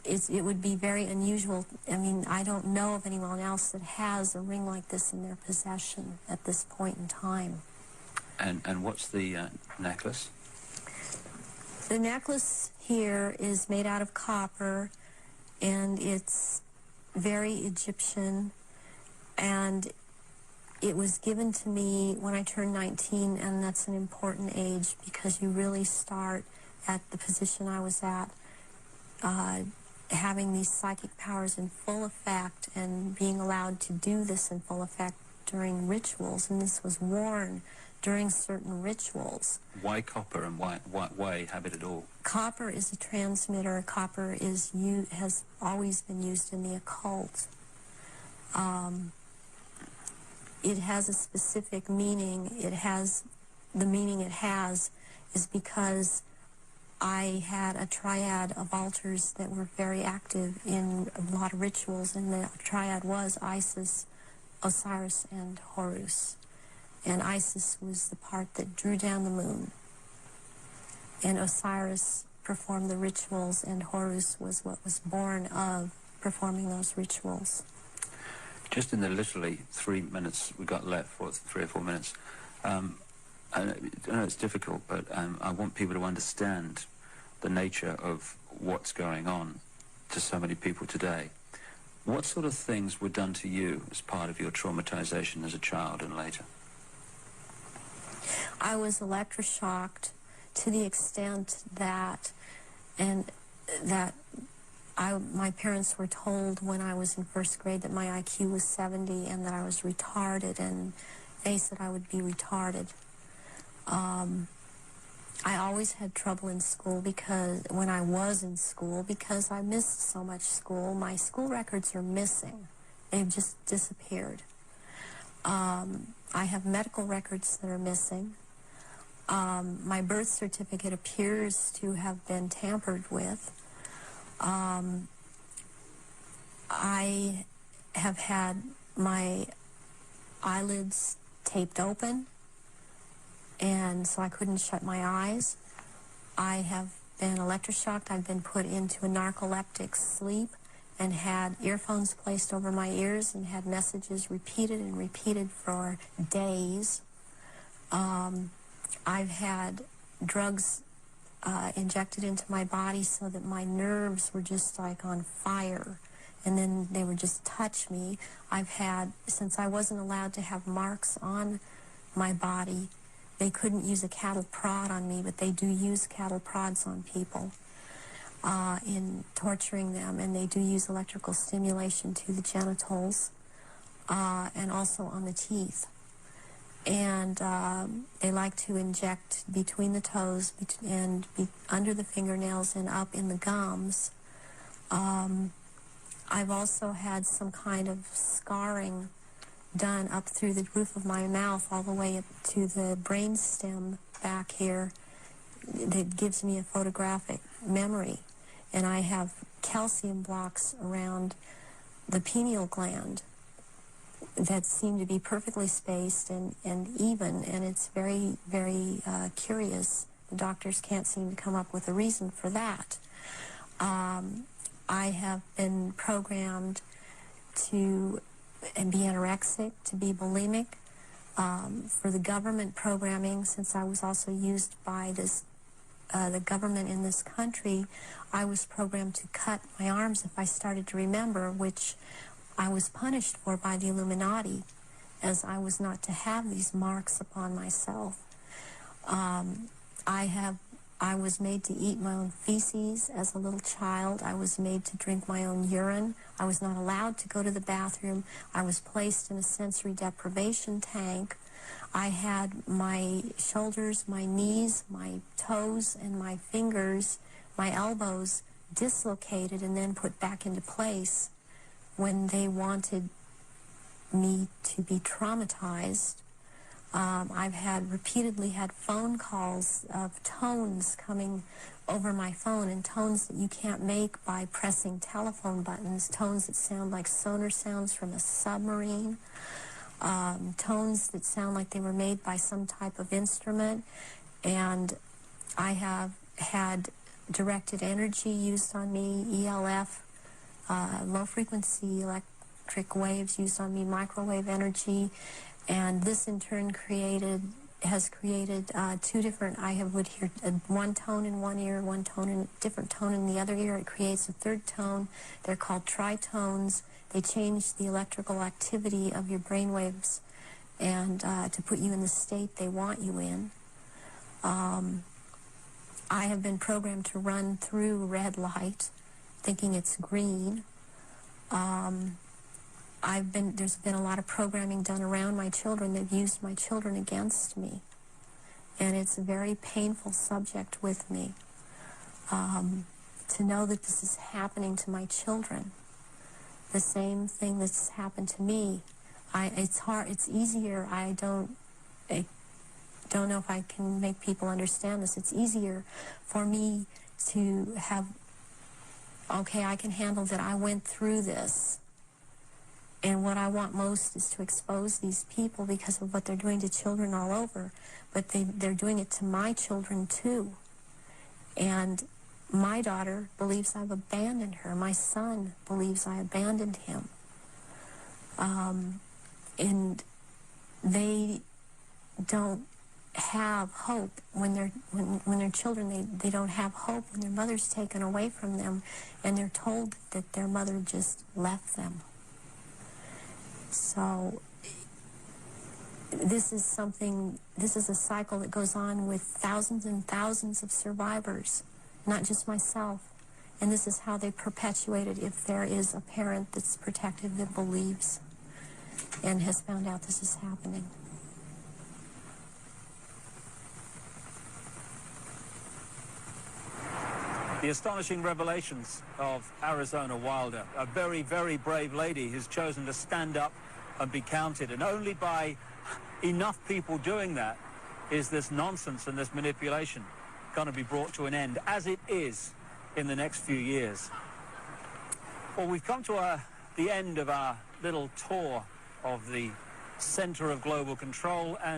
it would be very unusual. I mean, I don't know of anyone else that has a ring like this in their possession at this point in time. And what's the necklace? The necklace here is made out of copper, and it's very Egyptian, and it was given to me when I turned 19, and that's an important age because you really start at the position I was at, having these psychic powers in full effect and being allowed to do this in full effect during rituals, and this was worn during certain rituals. Why copper, and why have it at all? Copper is a transmitter. Copper has always been used in the occult. It has a specific meaning. The meaning it has is because I had a triad of altars that were very active in a lot of rituals, and the triad was Isis, Osiris, and Horus. And Isis was the part that drew down the moon. And Osiris performed the rituals, and Horus was what was born of performing those rituals. Just in the literally 3 minutes we got left, 3 or 4 minutes, I know it's difficult, but I want people to understand the nature of what's going on to so many people today. What sort of things were done to you as part of your traumatization as a child and later? I was electroshocked to the extent that my parents were told when I was in first grade that my IQ was 70 and that I was retarded, and they said I would be retarded. I always had trouble in school when I was in school because I missed so much school. My school records are missing. They've just disappeared. I have medical records that are missing. My birth certificate appears to have been tampered with. I have had my eyelids taped open, and so I couldn't shut my eyes. I have been electroshocked. I've been put into a narcoleptic sleep and had earphones placed over my ears and had messages repeated and repeated for days. I've had drugs injected into my body so that my nerves were just like on fire, and then they would just touch me. Since I wasn't allowed to have marks on my body, they couldn't use a cattle prod on me, but they do use cattle prods on people in torturing them, and they do use electrical stimulation to the genitals and also on the teeth. And they like to inject between the toes and under the fingernails and up in the gums. I've also had some kind of scarring done up through the roof of my mouth all the way up to the brain stem back here that gives me a photographic memory. And I have calcium blocks around the pineal gland that seem to be perfectly spaced and even, and it's very, very curious. The doctors can't seem to come up with a reason for that. I have been programmed to be anorexic, to be bulimic. For the government programming, since I was also used by the government in this country, I was programmed to cut my arms if I started to remember, which I was punished for by the Illuminati, as I was not to have these marks upon myself. I have I was made to eat my own feces as a little child. I was made to drink my own urine. I was not allowed to go to the bathroom. I was placed in a sensory deprivation tank. I had my shoulders, my knees, my toes, and my fingers, my elbows dislocated and then put back into place when they wanted me to be traumatized. I've repeatedly had phone calls of tones coming over my phone, and tones that you can't make by pressing telephone buttons, tones that sound like sonar sounds from a submarine, tones that sound like they were made by some type of instrument. And I have had directed energy used on me, ELF, low-frequency electric waves used on me, microwave energy, and this in turn has created two different, I would hear one tone in one ear, one tone in different tone in the other ear. It creates a third tone. They're called tritones. They change the electrical activity of your brain waves and to put you in the state they want you in. I have been programmed to run through red light, thinking it's green. There's been a lot of programming done around my children that used my children against me. And it's a very painful subject with me to know that this is happening to my children. The same thing that's happened to me. It's hard, it's easier, I don't know if I can make people understand this. It's easier for me to have, okay, I can handle that I went through this. And what I want most is to expose these people because of what they're doing to children all over. But they're doing it to my children too. And my daughter believes I've abandoned her. My son believes I abandoned him. And they don't have hope when they're children. They don't have hope when their mother's taken away from them and they're told that their mother just left them. So this is a cycle that goes on with thousands and thousands of survivors, not just myself. And this is how they perpetuate it if there is a parent that's protective that believes and has found out this is happening. The astonishing revelations of Arizona Wilder, a very, very brave lady who's chosen to stand up and be counted. And only by enough people doing that is this nonsense and this manipulation going to be brought to an end, as it is in the next few years. Well, we've come to the end of our little tour of the center of global control, and